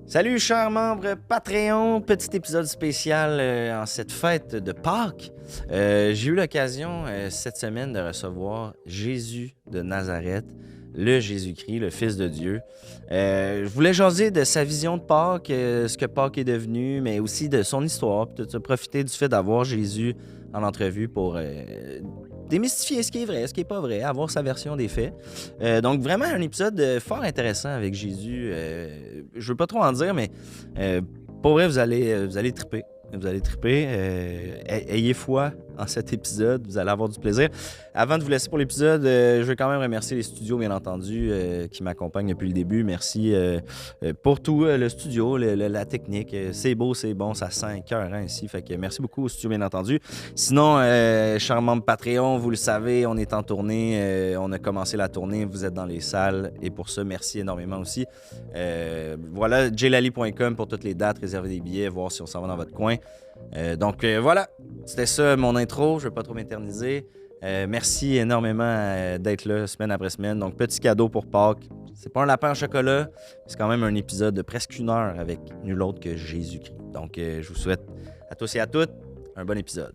Salut chers membres Patreon, petit épisode spécial en cette fête de Pâques. J'ai eu l'occasion cette semaine de recevoir Jésus de Nazareth, le Jésus-Christ, le Fils de Dieu. Je voulais jaser de sa vision de Pâques, ce que Pâques est devenu, mais aussi de son histoire, puis de profiter du fait d'avoir Jésus en entrevue pour démystifier ce qui est vrai, ce qui est pas vrai, avoir sa version des faits. Donc vraiment un épisode fort intéressant avec Jésus. Je veux pas trop en dire, mais pour vrai, vous allez triper. Vous allez triper. Ayez foi en cet épisode. Vous allez avoir du plaisir. Avant de vous laisser pour l'épisode, je veux quand même remercier les studios, bien entendu, qui m'accompagnent depuis le début. Merci pour tout, le studio, la technique. C'est beau, c'est bon, ça sent écœurant ici. Fait que merci beaucoup au studio, bien entendu. Sinon, chers membres Patreon, vous le savez, on est en tournée. On a commencé la tournée. Vous êtes dans les salles. Et pour ça, merci énormément aussi. Voilà, jlali.com pour toutes les dates, réserver des billets, voir si on s'en va dans votre coin. Donc voilà, c'était ça mon intro, je ne vais pas trop m'éterniser. Merci énormément d'être là semaine après semaine. Donc petit cadeau pour Pâques. C'est pas un lapin au chocolat, c'est quand même un épisode de presque 1 heure avec nul autre que Jésus-Christ. Donc je vous souhaite à tous et à toutes un bon épisode.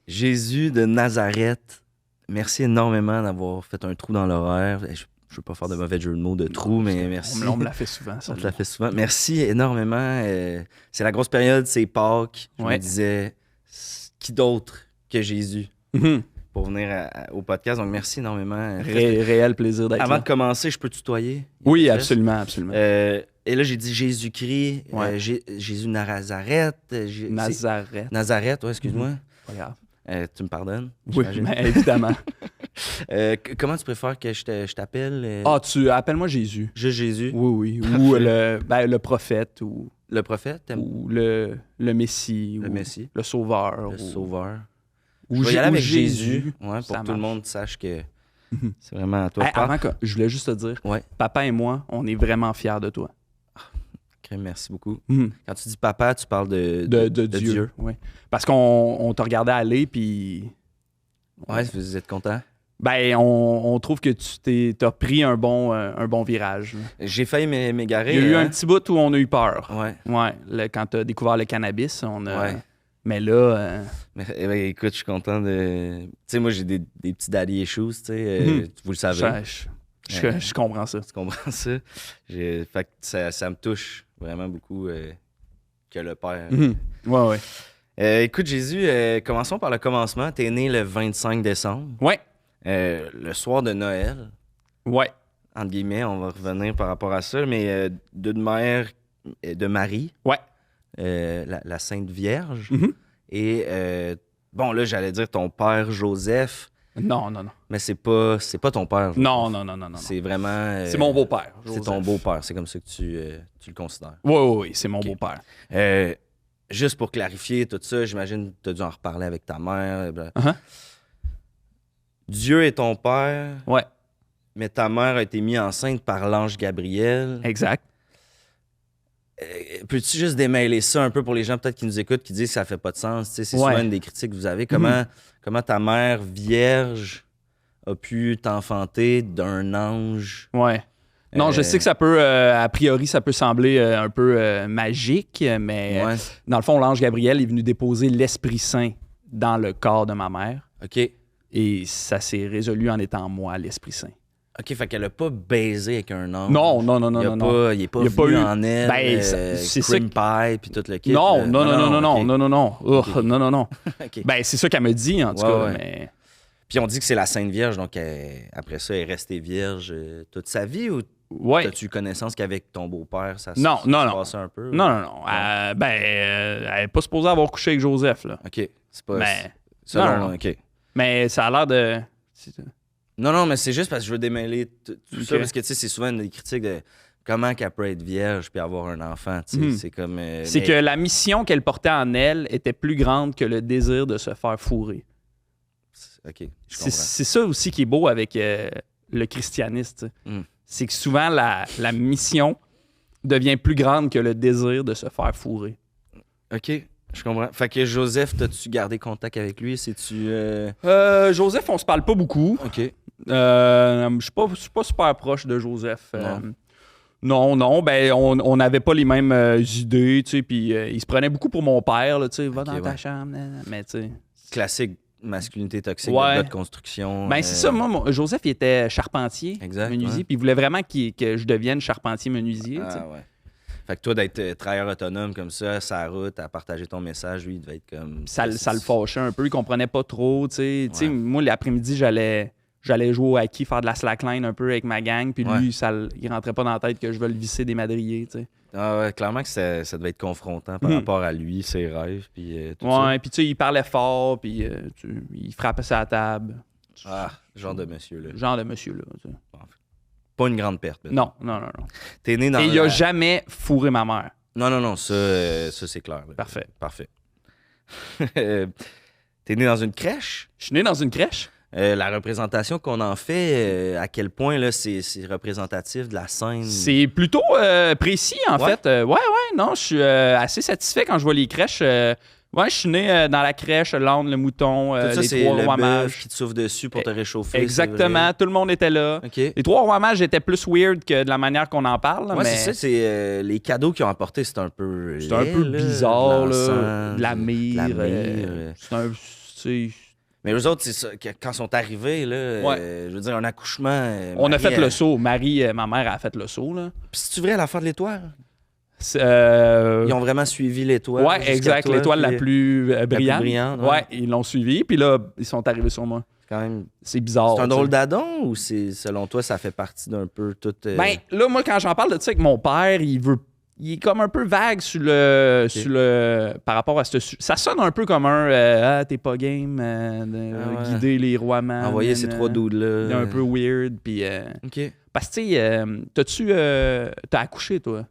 Jésus de Nazareth, merci énormément d'avoir fait un trou dans l'horaire. Je ne veux pas faire de mauvais jeu de mots de trou, mais merci. On me l'a fait souvent, ça. On te l'a fait souvent. Merci énormément. C'est la grosse période, c'est Pâques. Je me disais, qui d'autre que Jésus pour venir au podcast. Donc, merci énormément. Réel plaisir d'être là. Avant de commencer, je peux tutoyer? Oui, absolument, absolument. Et là, j'ai dit Jésus-Christ, Jésus Nazareth. Nazareth, ouais, excuse-moi. Pas grave. Tu me pardonnes? Oui, mais évidemment. Comment tu préfères que je t'appelle? Appelle-moi Jésus. Juste Jésus? Oui. Ou le prophète. Ou le prophète? Ou le Messie. Le Messie. Le Sauveur. Le Sauveur. Ou je vais y aller avec Jésus. Ouais, pour que tout le monde sache que c'est vraiment à toi. Avant que je voulais juste te dire, papa et moi, on est vraiment fiers de toi. Merci beaucoup. Quand tu dis papa, tu parles de Dieu. Oui. Parce qu'on t'a regardé aller, puis... Ouais, vous êtes content? Ben, on trouve que tu t'as pris un bon virage. Là. J'ai failli m'égarer. Il y a eu un petit bout où on a eu peur. Ouais. Quand tu as découvert le cannabis, on a... Ouais. Mais là... écoute, je suis content de... Tu sais, moi, j'ai des petits daddy issues, tu sais. Vous le savez. Je comprends ça. Tu comprends ça? Fait que ça me touche vraiment beaucoup que le Père. Ouais. Écoute, Jésus, commençons par le commencement. T'es né le 25 décembre. Ouais. Le soir de Noël. Ouais. Entre guillemets, on va revenir par rapport à ça, mais d'une mère de Marie. Ouais. La Sainte Vierge. Et bon, là, j'allais dire ton père Joseph. Non. Mais c'est pas ton père. Non. C'est vraiment... c'est mon beau-père. C'est ton beau-père. C'est comme ça que tu le considères. Oui, c'est mon beau-père. Juste pour clarifier tout ça, j'imagine que tu as dû en reparler avec ta mère. Dieu est ton père. Ouais. Mais ta mère a été mise enceinte par l'ange Gabriel. Exact. Peux-tu juste démêler ça un peu pour les gens peut-être qui nous écoutent, qui disent que ça fait pas de sens? C'est souvent une des critiques que vous avez. Comment ta mère vierge a pu t'enfanter d'un ange? Ouais. Non, je sais que ça peut, a priori, ça peut sembler un peu magique, mais dans le fond, l'ange Gabriel est venu déposer l'Esprit Saint dans le corps de ma mère. OK. Et ça s'est résolu en étant moi, l'Esprit Saint. OK, fait qu'elle a pas baisé avec un ange. Non. Il est pas venu en elle, c'est cream pie puis tout le kit. Non. Okay. Non. Okay. Ben, c'est ça qu'elle me dit, en tout cas. Mais... Puis on dit que c'est la Sainte Vierge, donc après ça, elle est restée vierge toute sa vie ou as-tu connaissance qu'avec ton beau-père, ça se passait un peu? Non. Elle n'est pas supposée avoir couché avec Joseph, là. OK. C'est pas... Non. OK. Mais ça a l'air de... Non, mais c'est juste parce que je veux démêler tout ça, parce que, tu sais, c'est souvent des critiques de... comment qu'elle peut être vierge puis avoir un enfant, tu sais. C'est comme... c'est que la mission qu'elle portait en elle était plus grande que le désir de se faire fourrer. OK, je comprends. C'est ça aussi qui est beau avec le christianisme. C'est que souvent, la mission devient plus grande que le désir de se faire fourrer. OK, je comprends. Fait que Joseph, t'as-tu gardé contact avec lui? C'est-tu... Joseph, on se parle pas beaucoup. OK. Je suis pas super proche de Joseph. Non, ben on n'avait pas les mêmes idées, tu sais, puis il se prenait beaucoup pour mon père, tu sais, va dans ta chambre, mais tu sais... Classique masculinité toxique, de gars de construction. Ben c'est ça, moi, Joseph, il était charpentier, menuisier, puis il voulait vraiment que je devienne charpentier-menuisier, tu sais. Ouais. Fait que toi, d'être travailleur autonome comme ça, sur la route, à partager ton message, lui, il devait être comme... Ça le fâchait un peu, il comprenait pas trop, tu sais. Tu sais, moi, l'après-midi, j'allais jouer au hockey, faire de la slackline un peu avec ma gang, puis lui, il rentrait pas dans la tête que je veux le visser des madriers, tu sais. Ah ouais, clairement que ça devait être confrontant par rapport à lui, ses rêves, puis tout ça. Ouais, puis tu sais, il parlait fort, puis il frappait sa table. Ah, genre de monsieur-là. Genre de monsieur-là, tu sais. Pas une grande perte. Non. T'es né dans Et il a jamais fourré ma mère. Non, ça c'est clair. Là. Parfait. T'es né dans une crèche? Je suis né dans une crèche. La représentation qu'on en fait, à quel point là, c'est représentatif de la scène? C'est plutôt précis, en fait. Non, je suis assez satisfait quand je vois les crèches. Je suis né dans la crèche, l'âne, le mouton, tout ça, les c'est trois rois le mages. bœuf qui te souffle dessus pour te réchauffer. Exactement, tout le monde était là. Okay. Les trois rois mages étaient plus weird que de la manière qu'on en parle. Ouais, mais... c'est ça, les cadeaux qu'ils ont apportés, c'est un peu C'est un peu bizarre, là. De la myrrhe. Mais eux autres, c'est ça, quand ils sont arrivés, là, je veux dire, un accouchement... On a fait le saut. Marie, ma mère, a fait le saut. Là. Puis c'est-tu vrai l'affaire de l'étoile? Ils ont vraiment suivi l'étoile. Ouais, exact. L'étoile la plus brillante. Ouais, ils l'ont suivi. Puis là, ils sont arrivés sur moi. Quand même... C'est bizarre. C'est un drôle d'adon ou selon toi, ça fait partie d'un peu tout... Ben, là, moi, quand j'en parle de ça avec mon père, il est comme un peu vague sur le par rapport à ce... Ça sonne un peu comme un t'es pas game de guider les rois mages. Envoyer ces trois dudes-là. Un peu weird. Puis, parce que, tu sais, t'as accouché, toi?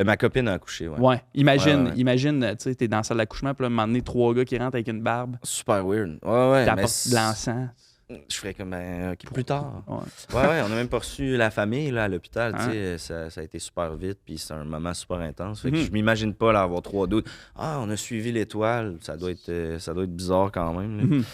Ma copine a accouché, ouais. Ouais. Imagine, tu sais, t'es dans la salle d'accouchement, puis là, à un moment donné, 3 gars qui rentrent avec une barbe. Super weird. Ouais. T'apportes de l'encens. Je ferais comme, plus tard. Ouais, on a même pas reçu la famille là, à l'hôpital. Tu sais, ça a été super vite, puis c'est un moment super intense. Fait que je m'imagine pas là, avoir 3 doutes. On a suivi l'étoile. Ça doit être bizarre quand même.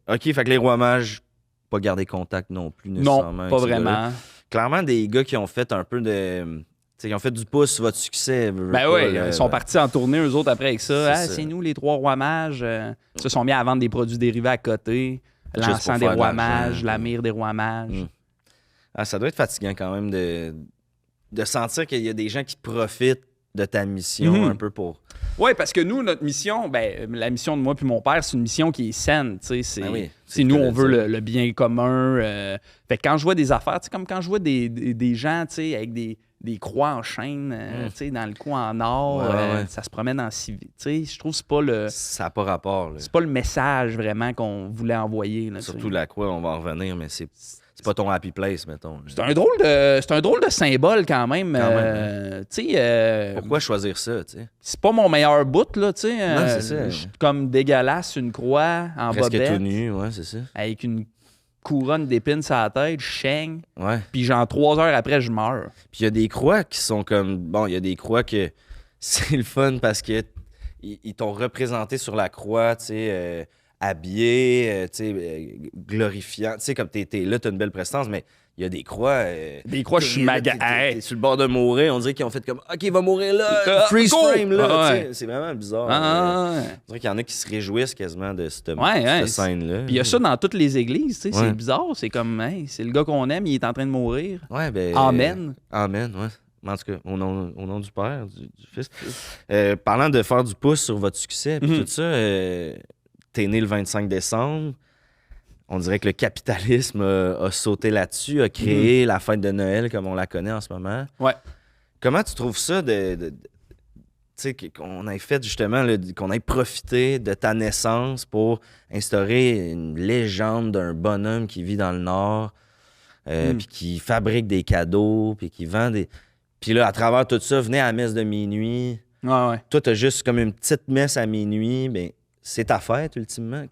OK, fait que les rois mages, pas garder contact non plus nécessairement. Non, pas vraiment. Clairement, des gars qui ont fait un peu de... Ils ont fait du pouce sur votre succès. Ils sont partis en tournée, eux autres, après avec ça. C'est nous, les trois rois mages. Ils se sont mis à vendre des produits dérivés à côté. L'encens des rois mages, la myrrhe des rois mages. Ça doit être fatigant quand même de sentir qu'il y a des gens qui profitent de ta mission un peu pour... Oui, parce que nous, notre mission, la mission de moi puis mon père, c'est une mission qui est saine. C'est nous, on veut le bien commun. Fait que quand je vois des affaires, comme quand je vois des gens avec des croix en chaîne, dans le cou en or, ça se promène en civil. Je trouve que c'est pas le... Ça n'a pas rapport. Là. C'est pas le message vraiment qu'on voulait envoyer. Là, surtout la croix, on va en revenir, mais c'est pas ton happy place, mettons. C'est un drôle de symbole quand même. Pourquoi choisir ça, C'est pas mon meilleur bout, là, non, c'est ça. Comme dégueulasse, une croix en presque bobette. tout nu, c'est ça. Avec une couronne d'épines sur la tête, je chaigne. Ouais. Puis genre 3 heures après, je meurs. Puis il y a des croix qui sont comme... Bon, il y a des croix que c'est le fun parce que ils t'ont représenté sur la croix, habillé, glorifiant. Tu sais, comme t'es là, t'as une belle prestance, mais il y a des croix... je suis t'es sur le bord de mourir. On dirait qu'ils ont fait comme « OK, il va mourir là! Freeze frame, là! C'est vraiment bizarre. On dirait qu'il y en a qui se réjouissent quasiment de cette scène-là. Puis il y a ça dans toutes les églises. C'est bizarre. C'est comme, c'est le gars qu'on aime, il est en train de mourir. Amen. Amen, ouais. En tout cas, au nom du Père, du Fils. Parlant de faire du pouce sur votre succès, puis tout ça... T'es né le 25 décembre. On dirait que le capitalisme a sauté là-dessus, a créé la fête de Noël comme on la connaît en ce moment. Ouais. Comment tu trouves ça tu sais, qu'on ait fait justement, qu'on ait profité de ta naissance pour instaurer une légende d'un bonhomme qui vit dans le Nord, puis qui fabrique des cadeaux, puis qui vend des... Puis là, à travers tout ça, venez à la messe de minuit. Ouais. Toi, t'as juste comme une petite messe à minuit, mais c'est ta fête, ultimement.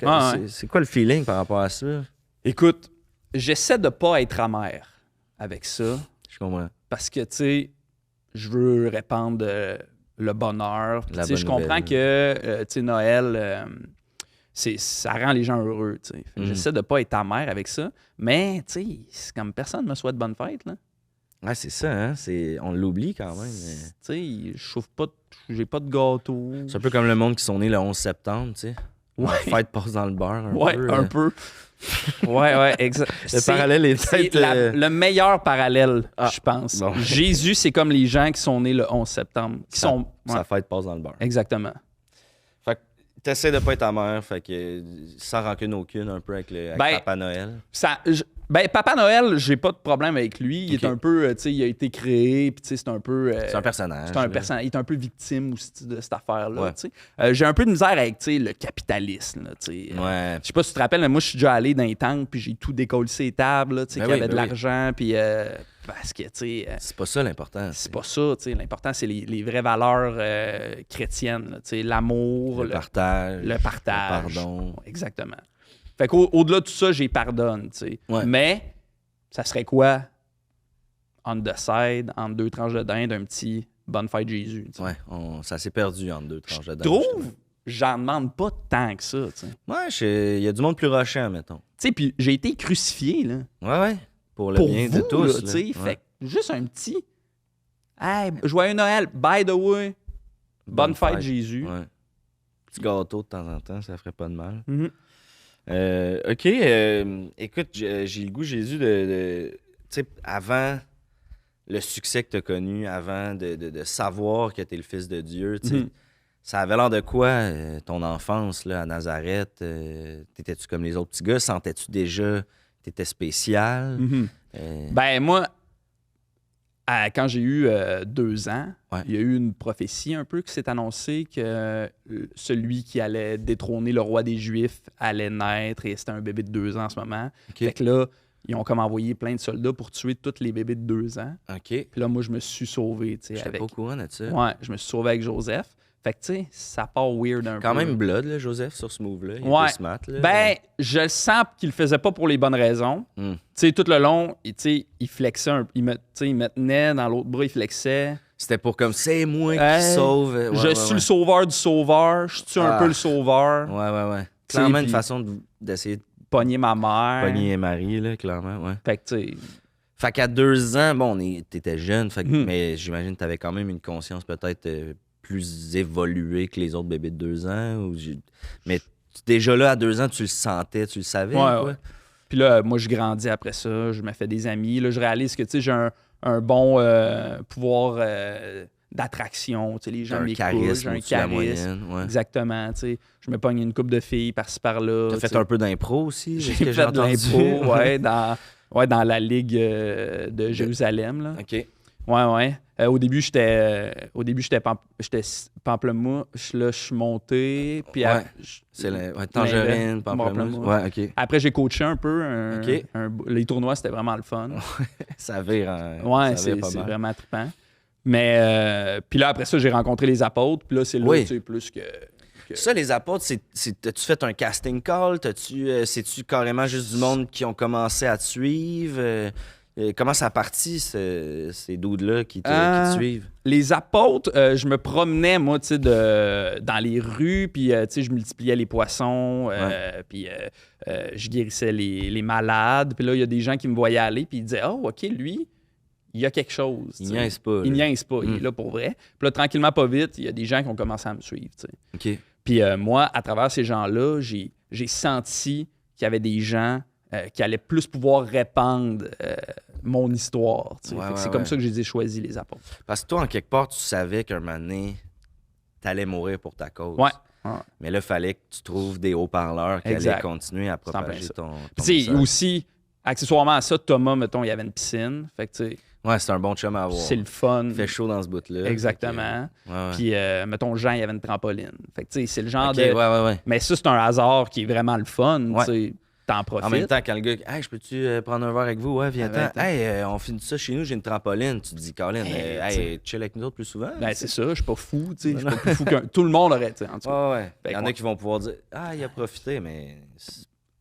C'est quoi le feeling par rapport à ça? Écoute, j'essaie de pas être amer avec ça. Je comprends. Parce que, tu sais, je veux répandre le bonheur. Tu sais, je comprends que, tu sais, Noël, ça rend les gens heureux, tu sais. J'essaie de pas être amer avec ça. Mais, tu sais, c'est comme personne me souhaite bonne fête, là. Ouais, c'est ça, hein? On l'oublie quand même. Tu sais, je chauffe pas, j'ai pas de gâteau. C'est un peu comme le monde qui sont nés le 11 septembre, tu sais. Ouais. La fête passe dans le beurre un peu. Ouais, un peu. Ouais, exact. Le parallèle est peut-être... le meilleur parallèle, je pense. Bon. Jésus, c'est comme les gens qui sont nés le 11 septembre. Sa fête passe dans le beurre. Exactement. Fait que t'essaies de pas être amer, fait que sans rancune aucune, un peu avec Papa Noël. Papa Noël, j'ai pas de problème avec lui. Il est un peu, tu sais, il a été créé, puis tu sais, c'est un peu... c'est un personnage. Il est un peu victime aussi de cette affaire-là, tu sais. J'ai un peu de misère avec, tu sais, le capitalisme, là, tu sais. Ouais. Je sais pas si tu te rappelles, mais moi, je suis déjà allé dans les temples, puis j'ai tout décollé les tables, là, tu sais, qu'il y avait de l'argent, puis... parce que, tu sais... c'est pas ça l'important. C'est pas ça, tu sais. L'important, c'est les vraies valeurs chrétiennes, tu sais, l'amour... Le partage. Le partage. Le pardon. Exactement. Fait qu'au-delà de tout ça, j'y pardonne, tu sais. Ouais. Mais, ça serait quoi, on the side, entre deux tranches de dinde, un petit bonne fête Jésus, tu sais. Ouais, ça s'est perdu entre deux tranches de dinde. Je trouve, j'en demande pas tant que ça, tu sais. Ouais, il y a du monde plus rushant, mettons. Tu sais, puis j'ai été crucifié, là. Ouais. Pour le bien de tous, tu sais. Fait que juste un petit... Hey, joyeux Noël, by the way, bonne fête Jésus. Ouais. Petit gâteau de temps en temps, ça ferait pas de mal. Mm-hmm. OK. Écoute, j'ai le goût, Jésus, tu sais, avant le succès que tu as connu, avant de savoir que tu es le Fils de Dieu, tu sais, ça avait l'air de quoi, ton enfance là, à Nazareth? T'étais-tu comme les autres petits gars? Sentais-tu déjà que t'étais spécial? Ben, moi, quand j'ai eu 2 ans, il y a eu une prophétie un peu qui s'est annoncée que celui qui allait détrôner le roi des Juifs allait naître et c'était un bébé de 2 ans en ce moment. Okay. Fait que là, ils ont comme envoyé plein de soldats pour tuer tous les bébés de 2 ans. OK. Puis là, moi, je me suis sauvé, tu sais. J'étais pas au courant de ça. Ouais, je me suis sauvé avec Joseph. Fait que, tu sais, ça part weird un peu. Quand même blood, là, Joseph, sur ce move-là. Il était smart, là. Ben, je sens qu'il le faisait pas pour les bonnes raisons. Tu sais, tout le long, il flexait il me tenait dans l'autre bras, il flexait. C'était pour comme, c'est moi qui sauve. Je suis le sauveur du sauveur. Je suis un peu le sauveur. Ouais. Clairement, une façon d'essayer de pogner ma mère. Pogner Marie, là, clairement, ouais. Fait que, tu sais... Fait qu'à 2 ans, bon, t'étais jeune, mais j'imagine que t'avais quand même une conscience peut-être... plus évolué que les autres bébés de 2 ans. Mais déjà là, à 2 ans, tu le sentais, tu le savais. Ouais. Puis là, moi, je grandis après ça. Je me fais des amis. Là, je réalise que, tu sais, j'ai un bon pouvoir d'attraction. Tu sais, les gens m'écoutent. J'ai un charisme. Exactement. Tu sais, je me pogne une couple de filles par-ci, par-là. T'as fait un peu d'impro aussi? J'ai fait de l'impro, dans la Ligue de Jérusalem. Là. OK. Ouais. Au début, j'étais pamplemousse. Là, je suis monté. Puis tangerine, pamplemousse. Ouais, OK. Après, j'ai coaché un peu. Les tournois, c'était vraiment le fun. Ça vire. C'est vraiment trippant. Mais puis là, après ça, j'ai rencontré les apôtres. Puis là, c'est là, tu sais, plus que... Ça, les apôtres, t'as-tu fait un casting call? C'est-tu carrément juste du monde qui ont commencé à te suivre? Comment ça a parti, ces dudes-là qui te suivent? Les apôtres, je me promenais, moi, tu sais, dans les rues, puis, tu sais, je multipliais les poissons, puis je guérissais les malades. Puis là, il y a des gens qui me voyaient aller, puis ils disaient « Oh, OK, lui, il y a quelque chose. » Il niaise pas. Il niaise pas, il est là pour vrai. Puis là, tranquillement, pas vite, il y a des gens qui ont commencé à me suivre, tu sais. OK. Puis moi, à travers ces gens-là, j'ai senti qu'il y avait des gens qui allaient plus pouvoir répandre mon histoire. C'est comme ça que j'ai choisi les apôtres. Parce que toi, en quelque part, tu savais qu'un moment donné, t'allais mourir pour ta cause. Ouais. Mais là, il fallait que tu trouves des haut-parleurs qui allaient continuer à propager ton message. Aussi, accessoirement à ça, Thomas, mettons, il y avait une piscine. Fait que, tu sais... Ouais, c'est un bon chum à avoir. C'est le fun. Il fait chaud dans ce bout-là. Exactement. Puis, mettons, Jean, il y avait une trampoline. Fait que, tu sais, c'est le genre de... Ouais. Mais ça, c'est un hasard qui est vraiment le fun, tu sais. t'en profites. En même temps, quand le gars, hey, je peux-tu prendre un verre avec vous? Ouais, viens-t'en. Hey, on finit ça chez nous, j'ai une trampoline. Tu te dis, Colin, chill avec nous autres plus souvent. Ben, c'est ça, je suis pas fou, tu sais. Je suis pas plus fou qu'un. Tout le monde aurait, tu sais, en tout cas. Ouais. Il y en a qui vont pouvoir dire, il a profité, mais.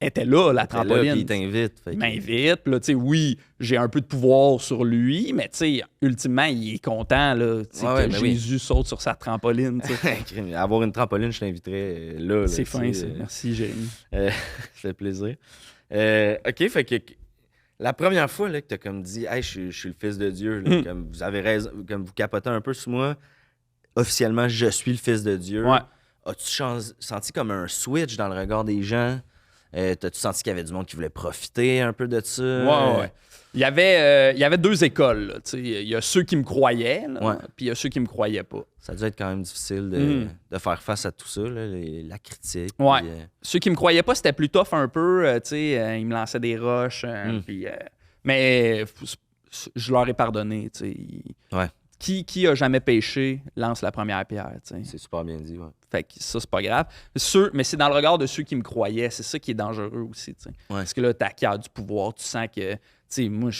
Elle était là, la trampoline. Puis il t'invite. Il m'invite, puis là, tu sais, oui, j'ai un peu de pouvoir sur lui, mais tu sais, ultimement, il est content, là, que Jésus saute sur sa trampoline, tu sais. Avoir une trampoline, je t'inviterais là. C'est fin, ça. Merci, Jérémy. Ça fait plaisir. OK, fait que la première fois là, que tu as comme dit, hey, je suis le fils de Dieu, là, comme vous avez raison, comme vous capotez un peu sur moi, officiellement, je suis le fils de Dieu. Ouais. As-tu senti comme un switch dans le regard des gens? T'as-tu senti qu'il y avait du monde qui voulait profiter un peu de ça? Ouais. Il y avait deux écoles. Là, il y a ceux qui me croyaient, puis il y a ceux qui me croyaient pas. Ça doit être quand même difficile de faire face à tout ça, là, la critique. Ouais. Puis, ceux qui me croyaient pas, c'était plus tough un peu. Ils me lançaient des roches. Mais je leur ai pardonné. Ouais. Qui a jamais péché lance la première pierre. T'sais. C'est super bien dit, ouais. Fait que ça, c'est pas grave. Mais c'est dans le regard de ceux qui me croyaient. C'est ça qui est dangereux aussi. Ouais. Parce que là, t'acquiers du pouvoir. Tu sens que, moi,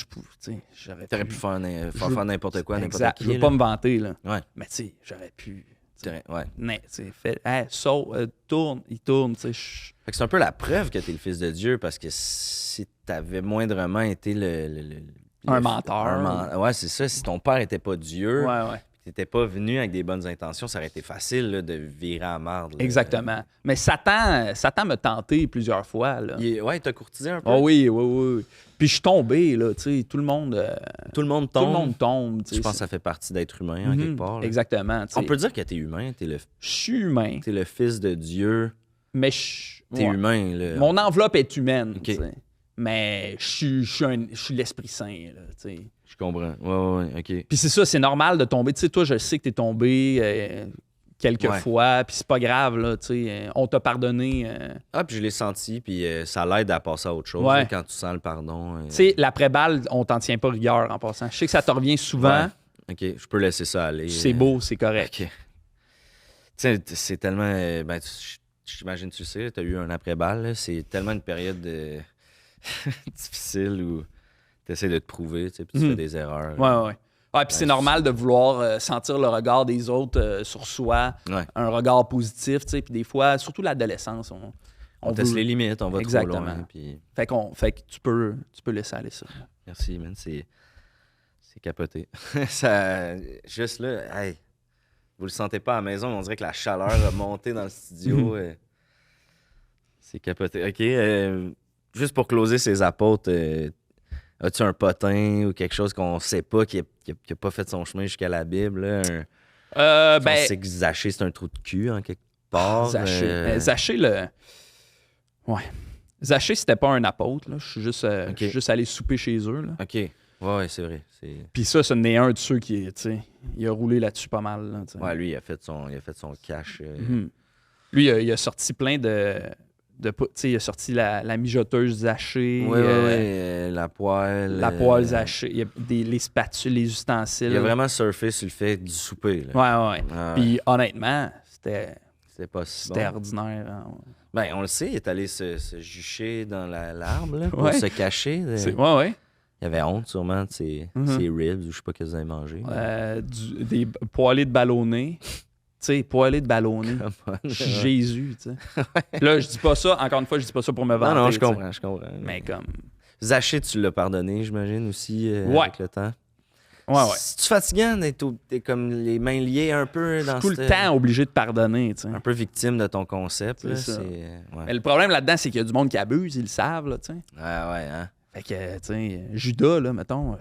j'aurais T'aurais pu faire n'importe quoi, n'importe qui. Je veux pas me vanter, là. Ouais. Mais j'aurais pu. Ouais. Tourne, il tourne. Fait que c'est un peu la preuve que t'es le fils de Dieu, parce que si t'avais moindrement été un menteur. Ouais, c'est ça. Si ton père était pas Dieu, ouais. T'étais pas venu avec des bonnes intentions, ça aurait été facile là, de virer à marde. Là. Exactement. Mais Satan m'a tenté plusieurs fois. Là. Ouais, il t'a courtisé un peu. Oh oui. Puis je suis tombé, là, tu sais, tout le monde tombe. Tout le monde tombe. Je pense que ça fait partie d'être humain, en quelque part. Là. Exactement. On peut dire que t'es humain. Je suis humain. T'es le fils de Dieu. Mais t'es humain, là. Mon enveloppe est humaine, okay. Mais je suis l'Esprit Saint, là, tu sais. Je comprends. Ouais, OK. Puis c'est ça, c'est normal de tomber. Tu sais, toi, je sais que t'es tombé quelques fois, puis c'est pas grave, là, tu sais. On t'a pardonné. Puis je l'ai senti, puis ça l'aide à passer à autre chose, là, quand tu sens le pardon. Tu sais, l'après-balle, on t'en tient pas rigueur en passant. Je sais que ça te revient souvent. Ouais. OK, je peux laisser ça aller. C'est beau, c'est correct. OK. Tu sais, c'est tellement... j'imagine, tu sais, t'as eu un après-balle, là, c'est tellement une période difficile où... T'essaies de te prouver, tu sais, puis tu fais des erreurs. Ouais. Puis c'est normal de vouloir sentir le regard des autres sur soi, un regard positif, tu sais, puis des fois, surtout l'adolescence, on teste les limites, on va trop loin. Puis... Fait que tu peux laisser aller ça. Merci, man, c'est capoté. Ça, juste là, hey, vous le sentez pas à la maison, mais on dirait que la chaleur a monté dans le studio. C'est capoté. OK, juste pour closer ces apôtres... as-tu un potin ou quelque chose qu'on sait pas, qui a pas fait son chemin jusqu'à la Bible? Là, on sait que Zachée, c'est un trou de cul, en quelque part. Zachée, Ouais. Zachée, c'était pas un apôtre. Là. Je suis juste allé souper chez eux. Là. OK. Ouais, c'est vrai. Puis ça, ce n'est un de ceux qui, tu sais, il a roulé là-dessus pas mal. Là, ouais, lui, il a fait son cash. Lui, il a sorti plein de il a sorti la mijoteuse Zachée. Oui, la poêle. La poêle Zachée. Il y a les spatules, les ustensiles. Il a vraiment surfé sur le fait du souper. Là. Ouais. Puis honnêtement, c'était pas si c'était ordinaire. Hein. Ben, on le sait, il est allé se jucher dans l'arbre là, pour se cacher. Ouais. Il avait honte sûrement de ses ribs ou je sais pas qu'est-ce qu'ils avaient mangé. Des poêlés de ballonné. Tu sais, poêlé de ballonné. Jésus, tu sais. Là, je dis pas ça, encore une fois, je dis pas ça pour me vanter. Non, je comprends. Mais comme... Zachée, tu l'as pardonné, j'imagine, aussi, avec le temps. Ouais. C'est-tu fatigant d'être comme les mains liées un peu dans tout le temps obligé de pardonner, tu sais. Un peu victime de ton concept, là. Mais le problème là-dedans, c'est qu'il y a du monde qui abuse, ils le savent, là, tu sais. Ouais, hein. Fait que, tu sais, Judas, là, mettons,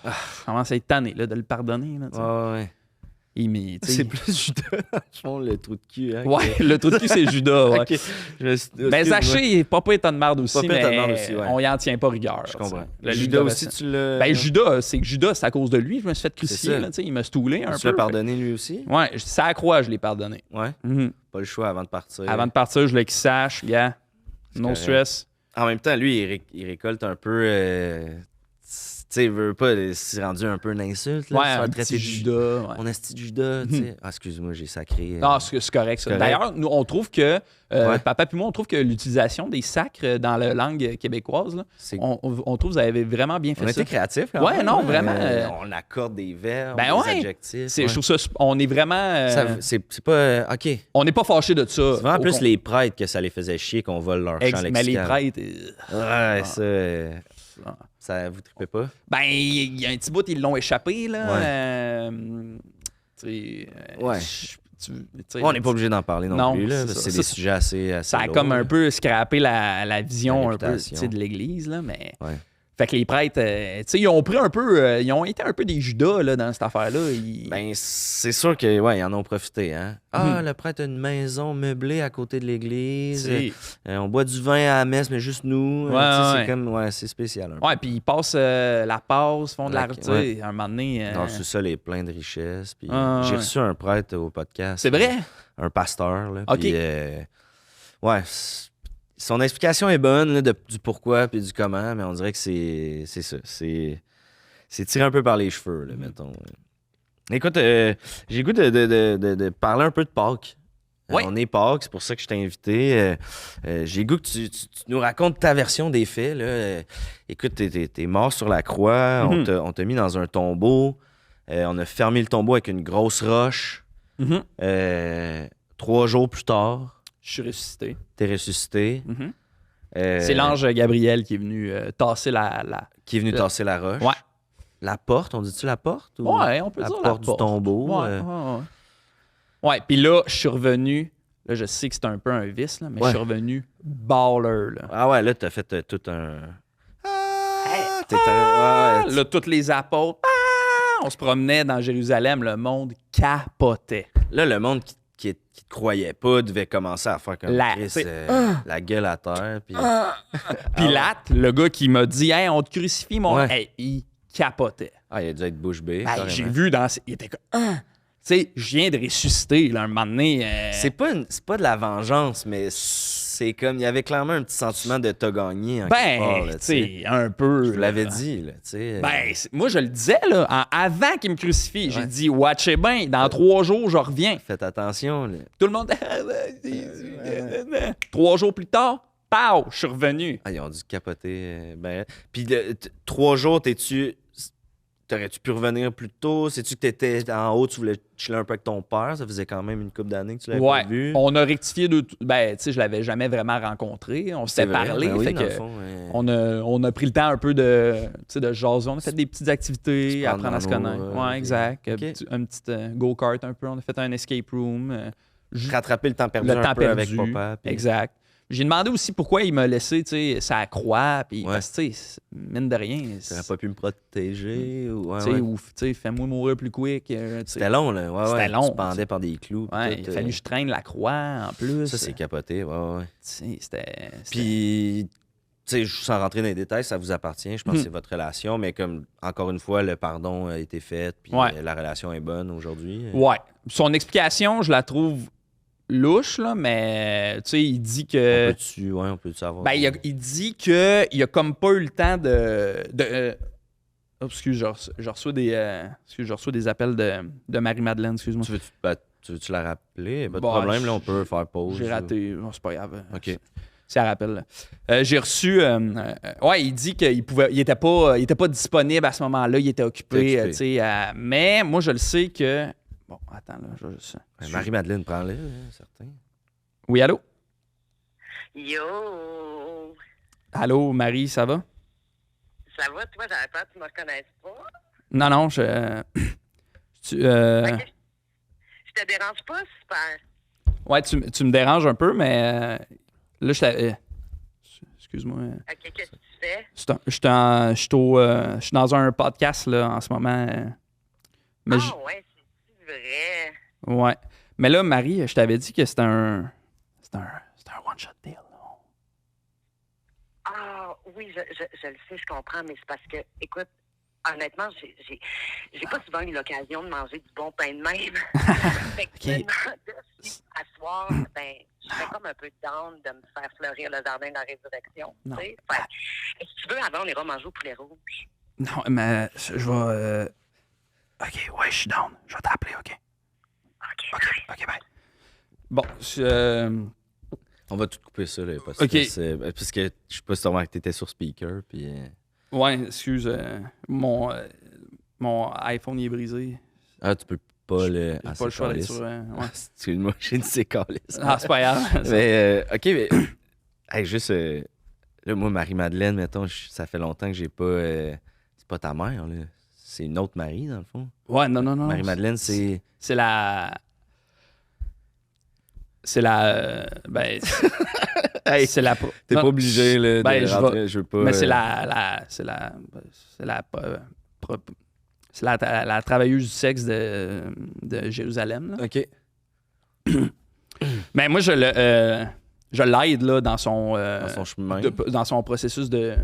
je commence à être tanné, là, de le pardonner, là, tu sais. Ouais. C'est plus Judas, dans le fond, le trou de cul. Hein, ouais, le trou de cul, c'est Judas. Ouais. Okay. Mais Zachée, il est pas état de merde aussi, mais on y en tient pas rigueur. Je comprends. Judas aussi, tu l'as... Ben, Judas, c'est à cause de lui, je me suis fait crucifier. Là, il m'a stoulé un peu. Tu l'as pardonné lui aussi? Ouais, c'est à la croix, je l'ai pardonné. Ouais? Pas le choix avant de partir. Avant de partir, je voulais qu'il sache, gars, no stress. En même temps, lui, il récolte un peu sais, veut pas, c'est rendu un peu une insulte, là, ouais, se faire un traiter petit Judas. Ouais. On a ce Judas, tu sais. Ah, excuse-moi, j'ai sacré. Non, c'est correct. Ça. D'ailleurs, nous, on trouve que, Papa puis moi, on trouve que l'utilisation des sacres dans la langue québécoise, là, on trouve que vous avez vraiment bien fait ça. On était créatifs, là. Ouais, non, vraiment. On accorde des verbes, des adjectifs. Je trouve ça, on est vraiment... c'est pas... OK. On n'est pas fâchés de ça. C'est vraiment plus les prêtres que ça les faisait chier qu'on vole leur champ lexical. Mais les prêtres... Ouais, ça vous tripez pas? Ben, il y a un petit bout, ils l'ont échappé, là. On n'est pas obligé d'en parler non plus, là, parce que c'est des sujets assez ça a lourds, comme un peu scrappé la vision un peu de l'Église, là, mais... Ouais. Fait que les prêtres, ils ont pris un peu... ils ont été un peu des Judas, là, dans cette affaire-là. Ben, c'est sûr qu'ils en ont profité, hein. Ah, le prêtre a une maison meublée à côté de l'église. On boit du vin à la messe, mais juste nous. C'est comme... c'est spécial. Ouais, puis ils passent la passe, font de la... À un moment donné... Dans le sous-sol est plein de richesses. Puis j'ai reçu un prêtre au podcast. C'est vrai? Un pasteur, là. OK. Puis, son explication est bonne, là, du pourquoi puis du comment, mais on dirait que c'est ça. C'est tiré un peu par les cheveux, là, mettons. Écoute, j'ai goût de parler un peu de Pâques. Ouais. On est Pâques, c'est pour ça que je t'ai invité. J'ai goût que tu nous racontes ta version des faits. Là. Écoute, t'es mort sur la croix, on t'a mis dans un tombeau, on a fermé le tombeau avec une grosse roche. 3 jours plus tard... Je suis ressuscité. T'es ressuscité. C'est l'ange Gabriel qui est venu tasser Qui est venu tasser la roche. Ouais. La porte, on dit-tu la porte? Ou ouais, on peut dire la porte. Du tombeau. Ouais, puis là, je suis revenu. Là, je sais que c'est un peu un vice, là, mais je suis revenu baller. Là. Ah ouais, là, t'as fait tout un... Là, tous les apôtres. On se promenait dans Jérusalem, le monde capotait. Là, le monde qui te croyait pas devait commencer à faire comme Chris, la gueule à terre. Puis... Pilate, le gars qui m'a dit « Hey, on te crucifie, mon... Hey, il capotait. Ah, il a dû être bouche bée. J'ai vu dans... Il était comme... Tu sais, je viens de ressusciter, là, un moment donné. C'est pas de la vengeance, mais c'est comme... Il y avait clairement un petit sentiment de t'as gagné. Tu sais, un peu... Je vous l'avais dit, là, tu sais. Moi, je le disais, là, avant qu'il me crucifie. J'ai dit, watchez bien, dans 3 jours, je reviens. Faites attention, là. Tout le monde... 3 jours plus tard, pow, je suis revenu. Ah, ils ont dû capoter. Puis 3 jours, t'aurais-tu pu revenir plus tôt? Sais-tu que t'étais en haut, tu voulais chiller un peu avec ton père? Ça faisait quand même une couple d'années que tu l'avais pas vu. On a rectifié tu sais, je l'avais jamais vraiment rencontré. On s'était parlé. Fait que on a pris le temps un peu de jaser. On a fait des petites activités, apprendre à se connaître. Ouais, exact. Okay. Un petit go-kart un peu. On a fait un escape room. Rattraper le temps perdu un peu avec papa. Puis... Exact. J'ai demandé aussi pourquoi il m'a laissé, tu sais, sa croix, puis parce que, tu sais, mine de rien... Tu n'aurais pas pu me protéger, ou... tu sais, fais-moi mourir plus quick. C'était long, là. C'était long. Tu pendais par des clous. Ouais, il a fallu que je traîne la croix, en plus. Ça, c'est capoté, ouais. Tu sais, c'était... Puis, tu sais, sans rentrer dans les détails, ça vous appartient. Je pense que c'est votre relation, mais comme, encore une fois, le pardon a été fait, puis la relation est bonne aujourd'hui. Ouais. Son explication, je la trouve... louche, là, mais tu sais, il dit que... On peut savoir. Ben, il dit qu'il a comme pas eu le temps de excuse, je reçois des appels de Marie-Madeleine, excuse-moi. Tu veux-tu la rappeler? Pas de problème, là, on peut faire pause. J'ai raté, c'est pas grave. OK. Si elle rappelle. J'ai reçu... il dit qu'il était pas disponible à ce moment-là, il était occupé. Tu sais, mais moi, je le sais que... Bon, attends, là, je juste... Marie-Madeleine, prends-le, certain. Oui, allô? Yo! Allô, Marie, ça va? Ça va, toi, j'avais peur que tu me reconnaisses pas. Non, OK. Je te dérange pas, super. Ouais, tu me déranges un peu, mais là, excuse-moi. OK, qu'est-ce que tu fais? Je suis dans un podcast, là, en ce moment. Mais ouais, c'est vrai. Ouais. Mais là, Marie, je t'avais dit que c'était un one-shot deal. Ah, oui, je le sais, je comprends, mais c'est parce que, écoute, honnêtement, j'ai pas souvent eu l'occasion de manger du bon pain de même. Fait que à soir, ben, je serais comme un peu down de me faire fleurir le jardin de la résurrection. Tu sais? Si tu veux, avant, on ira manger au poulet rouge. Non, mais je vais... OK, ouais, je suis down. Je vais t'appeler, OK? OK, bye. Bon, On va tout couper ça, là, parce OK. que parce que je sais pas si tu remarques que t'étais sur speaker, puis... Ouais, excuse, mon iPhone il est brisé. Ah, tu peux pas le... J'ai pas le choix d'être sur... ouais. Excuse-moi, j'ai une séquence. Ah, c'est pas grave. Mais, OK, mais... hey, juste... là, moi, Marie-Madeleine, mettons, ça fait longtemps que j'ai pas... c'est pas ta mère, là. C'est une autre Marie, dans le fond. Ouais, non. Marie-Madeleine, c'est... C'est la... ben... Hey, c'est la... T'es pas obligé, là, ben, de rentrer, je veux pas... Mais c'est la travailleuse du sexe de Jérusalem, là. OK. Mais moi, je l'aide, là, dans son chemin. dans son processus de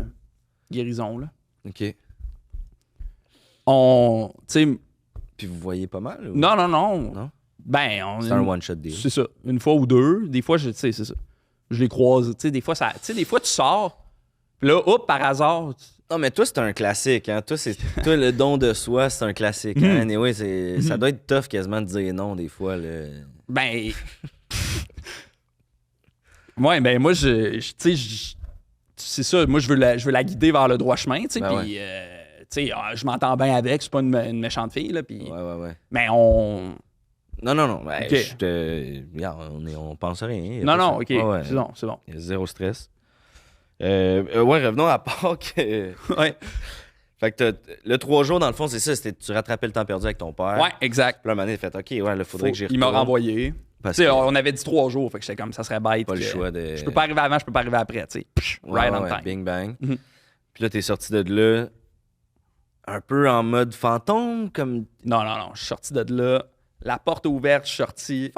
guérison, là. OK. Tu sais... Puis vous voyez pas mal? Ou... Non. Non? Ben, c'est un one-shot deal. C'est ça. Une fois ou deux. Des fois, tu sais, c'est ça. Je les croise. Tu sais, des fois, tu sors. Puis là, hop, par hasard. Non, mais toi, c'est un classique. Hein? Toi, le don de soi, c'est un classique. Hein? Anyway, ça doit être tough quasiment de dire non des fois. Là. Ben. Ouais, ben moi, tu sais, c'est ça. Moi, je veux la guider vers le droit chemin. Tu sais, ben puis, tu sais, je m'entends bien avec. C'est pas une méchante fille. Là, puis... Ouais. Mais on. Non. Ben, okay. On pense à rien. Non, OK. Ouais. C'est bon. Il y a zéro stress. Revenons à Pâques. Ouais. Fait que le 3 jours, dans le fond, c'est ça. C'était tu rattrapais le temps perdu avec ton père. Ouais, exact. Puis là, un moment donné, il fait OK, ouais, là, faudrait que j'y retourne. Il m'a renvoyé. Tu sais, on avait dit 3 jours. Fait que j'étais comme, ça serait bête. Pas le choix de... Je peux pas arriver avant, je peux pas arriver après. Tu sais, right on time. Bing bang. Mm-hmm. Puis là, t'es sorti de là un peu en mode fantôme, comme... Non. Je suis sorti de là. La porte ouverte, je suis sorti.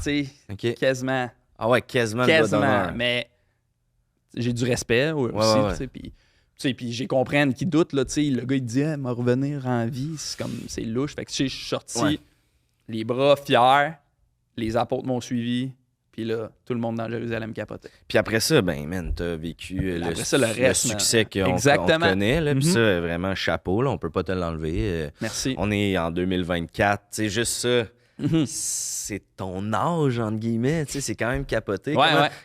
Tu sais, quasiment. Ah ouais, quasiment. Le doigt d'honneur. Mais j'ai du respect aussi. Tu sais, puis j'ai compris qu'il doute. Là, tu sais, le gars, il dit, me revenir en vie, c'est louche. Fait que tu sais, je suis sorti, les bras fiers, les apôtres m'ont suivi. Puis là, tout le monde dans Jérusalem capotait. Puis après ça, ben, man, t'as vécu le succès qu'on connaît. Là, Puis ça, vraiment, chapeau, là, on peut pas te l'enlever. Merci. On est en 2024. C'est juste ça. C'est ton âge, entre guillemets. C'est quand même capoté.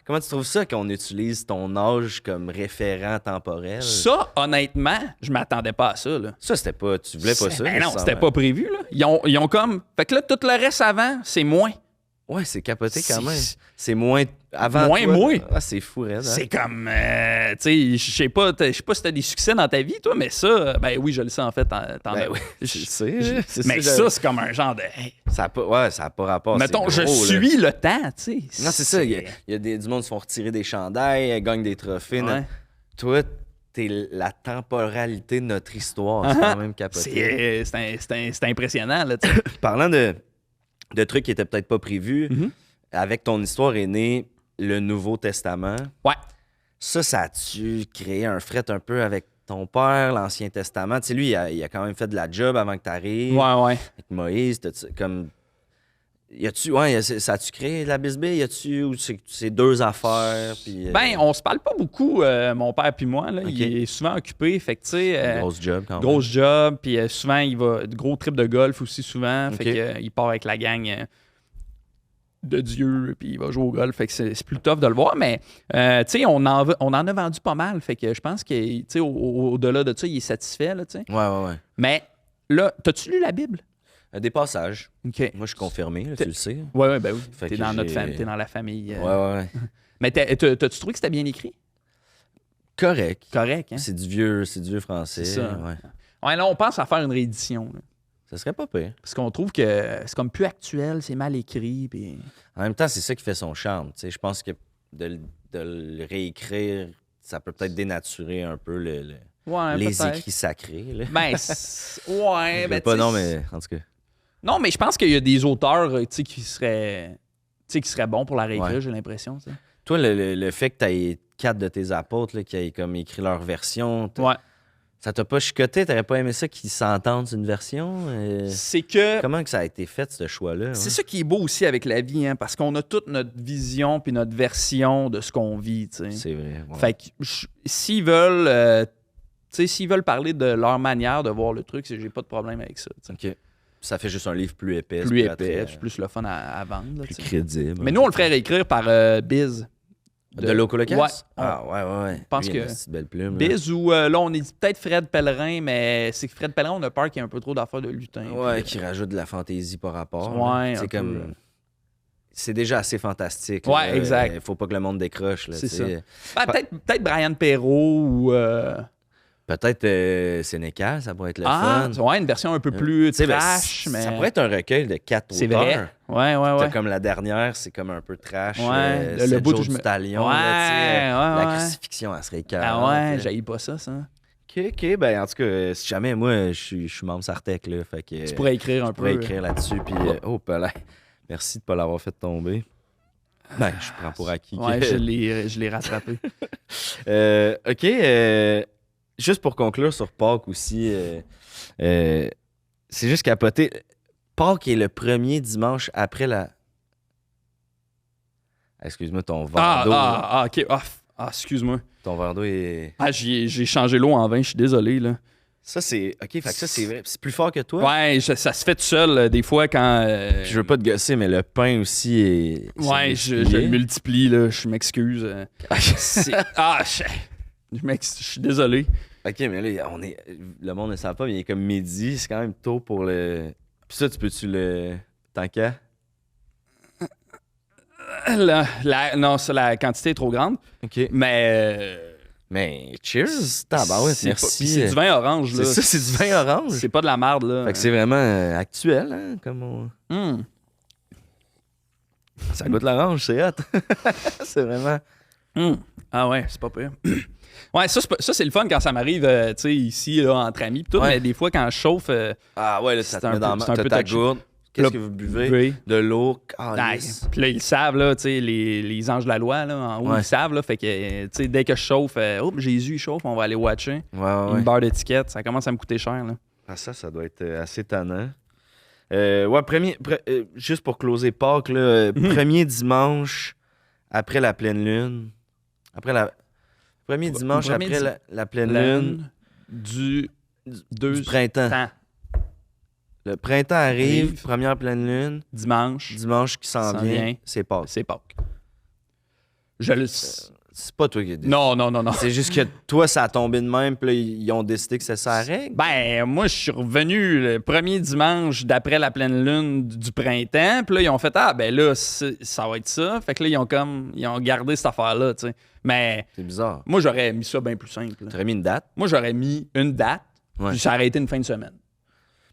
Comment tu trouves ça qu'on utilise ton âge comme référent temporel? Ça, honnêtement, je m'attendais pas à ça. Là. Ça, c'était pas... Tu voulais pas ça? Ben non, c'était pas prévu. Là. Ils ont comme... Fait que là, tout le reste avant, c'est moins. Ouais, c'est capoté quand même. C'est moins avant. Moins. Ah, c'est fou, raide. Hein? C'est comme, tu sais, je sais pas si t'as des succès dans ta vie, toi, mais ça, ben oui, je le sais en fait. Oui, je sais. Mais ça, c'est comme un genre de. Ça a pas rapport. Mettons, gros, je suis le temps, tu sais. Non, c'est ça. Il y a du monde qui se font retirer des chandails, gagnent des trophées. Ouais. Toi, t'es la temporalité de notre histoire. C'est quand même capoté. C'est impressionnant, là, tu sais. Parlant de trucs qui étaient peut-être pas prévus, avec ton histoire est né le Nouveau Testament. Ouais. Ça a-tu créé un fret un peu avec ton père, l'Ancien Testament? Tu sais, lui, il a quand même fait de la job avant que tu arrives. Ouais. Avec Moïse, comme... ça a-tu créé de la bisbille? Ou c'est deux affaires? Puis, Ben, on se parle pas beaucoup, mon père puis moi. Là. Okay. Il est souvent occupé, fait que tu sais... grosse job quand même. Grosse job, puis souvent, il va... Gros trip de golf aussi souvent, fait que il part avec la gang de Dieu, puis il va jouer au golf, fait que c'est plus tough de le voir, mais tu sais, on en a vendu pas mal, fait que je pense que, tu sais, au-delà de ça, il est satisfait, là, tu sais. Ouais. Mais là, t'as-tu lu la Bible? Des passages. OK. Moi, je suis confirmé, là, tu le sais. Ouais, ben oui. Fait t'es que dans notre famille, t'es dans la famille. Ouais. Mais t'as-tu trouvé que c'était bien écrit? Correct, hein? C'est du vieux français. C'est ça. Ouais. Ouais, là, on pense à faire une réédition, là. Ça serait pas pire. Parce qu'on trouve que c'est comme plus actuel, c'est mal écrit. Puis... En même temps, c'est ça qui fait son charme. T'sais. Je pense que de le réécrire, ça peut peut-être dénaturer un peu les peut-être. écrits sacrés. Là. Ben, ben pas non, mais en tout cas. Non, mais je pense qu'il y a des auteurs qui seraient bons pour la réécrire, j'ai l'impression. T'sais. Toi, le fait que tu aies 4 de tes apôtres là, qui aient comme écrit leur version, ça t'a pas chicoté? T'aurais pas aimé ça qu'ils s'entendent une version? C'est que... Comment que ça a été fait, ce choix-là? C'est ça qui est beau aussi avec la vie, hein, parce qu'on a toute notre vision puis notre version de ce qu'on vit. T'sais. C'est vrai. Ouais. Fait que s'ils veulent s'ils veulent parler de leur manière de voir le truc, j'ai pas de problème avec ça. OK. Ça fait juste un livre plus épais. Plus épais, plus le fun à vendre. Là, plus crédible. Mais nous, on le ferait réécrire par Biz. De Locolocast? Ouais. Ah, ouais. Je pense que c'est belle plume. Biz ou là, on est peut-être Fred Pellerin, mais c'est que Fred Pellerin, on a peur qu'il y ait un peu trop d'affaires de lutin. Ouais, qui rajoute de la fantaisie par rapport. Ouais, c'est comme... peu. C'est déjà assez fantastique. Ouais, exact. Il faut pas que le monde décroche. Là, c'est ça. Peut-être Brian Perrault ou... Peut-être Sénécal, ça pourrait être le fun. Ouais, une version un peu plus trash. Mais... Ça pourrait être un recueil de 4 auteurs. C'est vrai. Ouais. Comme la dernière, c'est comme un peu trash. Ouais, le beau du talion. La crucifixion, elle serait écœurante. Ah ouais, j'haïs pas ça. OK. Ben, en tout cas, si jamais, moi, je suis membre Sartec, là. Fait que, tu pourrais écrire un peu. Je pourrais écrire là-dessus. Puis, merci de pas l'avoir fait tomber. Ben, je prends pour acquis. Ouais, je l'ai rattrapé. OK. Juste pour conclure sur Pâques aussi, c'est juste capoté. Pâques est le premier dimanche après la... Excuse-moi, ton verre d'eau. OK. Excuse-moi. Ton verre d'eau est... J'ai changé l'eau en vin, je suis désolé, là. Ça, c'est... OK, fait que ça, c'est vrai. C'est plus fort que toi? Ouais, ça se fait tout seul, des fois, quand... Puis je veux pas te gosser, mais le pain aussi est... Ouais, je le multiplie, là. Je m'excuse. Je suis désolé. OK, mais là, le monde ne sait pas, mais il est comme midi. C'est quand même tôt pour le... Puis ça, tu peux-tu le... Tant qu'à? Non, la quantité est trop grande. OK. Mais cheers! Merci. C'est du vin orange, là. C'est ça, c'est du vin orange? C'est pas de la merde, là. Fait que c'est vraiment actuel, hein, comme on... Ça goûte l'orange, c'est hot. C'est vraiment... Ah ouais, c'est pas pire. Ouais, ça c'est le fun quand ça m'arrive, tu sais, ici, là, entre amis pis tout, mais des fois, quand je chauffe... ah ouais, là, ça te met dans ta gourde. Qu'est-ce que vous buvez? De l'eau. Puis là, ils savent, là, tu sais, les anges de la loi, là, en haut, ils savent, là, fait que, tu sais, dès que je chauffe, Jésus, il chauffe, on va aller watcher. Une barre d'étiquette, ça commence à me coûter cher, là. Ah, ça doit être assez tannant. Juste pour closer Pâques, là, premier dimanche après la pleine lune. Premier dimanche après la pleine lune du printemps. Le printemps arrive, première pleine lune. Dimanche qui s'en vient, c'est Pâques. C'est Pâques. C'est pas toi qui as décidé. Non. C'est juste que toi, ça a tombé de même, puis là, ils ont décidé que c'est ça la règle. Ben, moi, je suis revenu le premier dimanche d'après la pleine lune du printemps, puis là, ils ont fait « Ah, ben là, ça va être ça. » Fait que là, ils ont gardé cette affaire-là, tu sais. Mais... C'est bizarre. Moi, j'aurais mis ça bien plus simple. Tu aurais mis une date? Moi, j'aurais mis une date, puis ça aurait été une fin de semaine.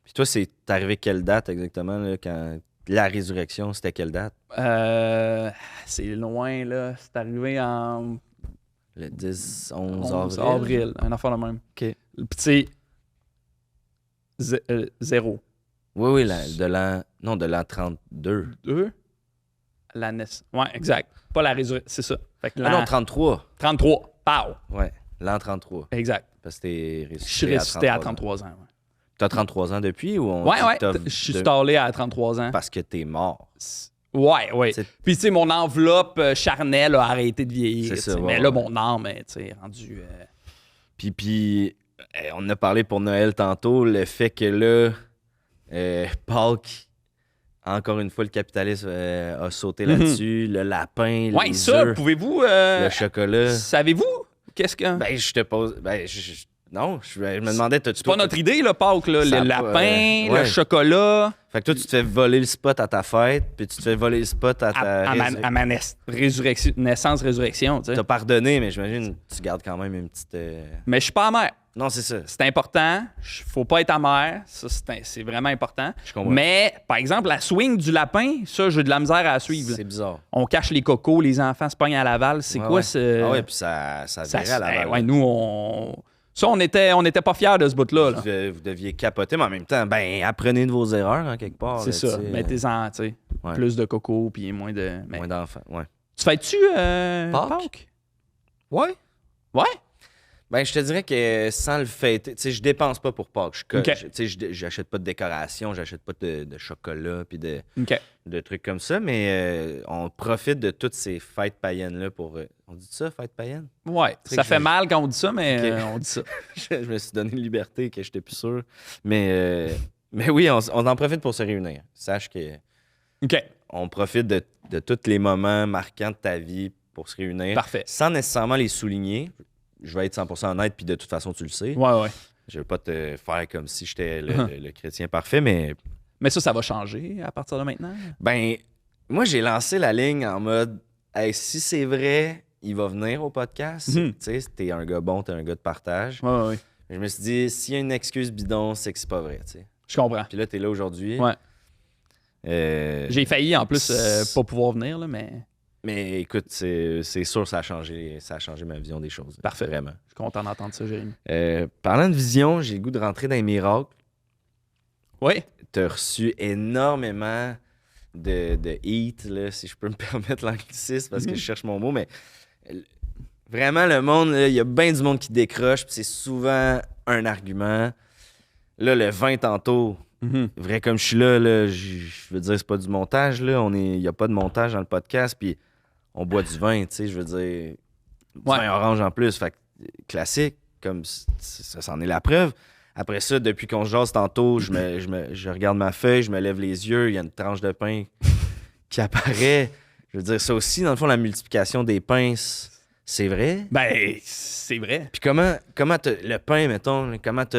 Puis toi, c'est arrivé quelle date exactement, là, quand la résurrection, c'était quelle date? C'est loin, là. C'est arrivé en... Le 11 avril. Un affaire de même. OK. Puis tu sais, 0. Oui, de l'an 32. 2? La naissance. Ouais, exact. Pas la résurrection, c'est ça. Fait que non, 33. 33. Pow! Ouais, l'an 33. Exact. Parce que t'es ressuscité. Je suis ressuscité à 33 ans. Ouais. T'as 33 ans depuis ou Ouais. Je suis stallé à 33 ans. Parce que t'es mort. Ouais. Puis, tu sais, mon enveloppe charnelle a arrêté de vieillir. C'est ça, mais là, mon âme est rendu. Puis, on en a parlé pour Noël tantôt, le fait que là, Pâques, encore une fois, le capitalisme a sauté là-dessus. Le lapin, les œufs, pouvez-vous. Le chocolat. Savez-vous qu'est-ce que. Ben, je te pose. Ben, non, je me demandais, c'est pas notre idée, là, Pâques, là. Le lapin, le chocolat. Fait que toi, tu te fais voler le spot à ta fête, puis tu te fais voler le spot à ta... À ma naissance-résurrection, tu sais. T'as pardonné, mais j'imagine tu gardes quand même une petite... Mais je suis pas amer. Non, c'est ça. C'est important. Faut pas être amer. Ça, c'est vraiment important. Je comprends. Mais, par exemple, la swing du lapin, ça, j'ai de la misère à suivre. C'est bizarre. On cache les cocos, les enfants se pognent à Laval. C'est quoi ce... Ah ouais, puis ça virait à Laval. Ouais, nous, on... Ça, on était pas fiers de ce bout-là. Là. Vous deviez capoter, mais en même temps, apprenez de vos erreurs, en quelque part. C'est ça. Mettez-en, tu sais, plus de coco, puis moins de... Moins d'enfants, ouais. Tu fais-tu Pâques? Ouais. Ouais? Ben, je te dirais que sans le fêter, tu sais, je dépense pas pour Pâques. Tu sais, j'achète pas de décoration, j'achète pas de chocolat puis de trucs comme ça, mais on profite de toutes ces fêtes païennes-là pour... on dit ça, fêtes païennes? Ouais, ça fait mal quand on dit ça, mais on dit ça. Je me suis donné une liberté que j'étais plus sûr. Mais oui, on en profite pour se réunir. Sache que on profite de tous les moments marquants de ta vie pour se réunir. Parfait. Sans nécessairement les souligner. Je vais être 100% honnête, puis de toute façon, tu le sais. Ouais. Je veux pas te faire comme si j'étais le chrétien parfait, mais... Mais ça va changer à partir de maintenant? Ben, moi, j'ai lancé la ligne en mode, hey, si c'est vrai, il va venir au podcast. Tu sais, t'es un gars bon, t'es un gars de partage. Ouais. Je me suis dit, s'il y a une excuse bidon, c'est que c'est pas vrai, tu sais. Je comprends. Puis là, t'es là aujourd'hui. Ouais. J'ai failli, en plus, pas pouvoir venir, là, mais... Mais écoute, c'est sûr, ça a changé ma vision des choses. Parfait. Vraiment. Je suis content d'entendre ça, Jérémy. Parlant de vision, j'ai le goût de rentrer dans les miracles. Oui. T'as reçu énormément de hate, là, si je peux me permettre l'anglicisme, parce que je cherche mon mot, mais vraiment, le monde, il y a bien du monde qui décroche, puis c'est souvent un argument. Là, le 20 tantôt, vrai comme je suis là, je veux dire, c'est pas du montage, là. Il n'y a pas de montage dans le podcast, puis on boit du vin, tu sais, je veux dire, du vin orange en plus, fait que classique, comme ça c'en est la preuve. Après ça, depuis qu'on se jase tantôt, je regarde ma feuille, je me lève les yeux, il y a une tranche de pain qui apparaît. Je veux dire, ça aussi, dans le fond, la multiplication des pains, c'est vrai? Ben, c'est vrai. Puis comment le pain, mettons, comment tu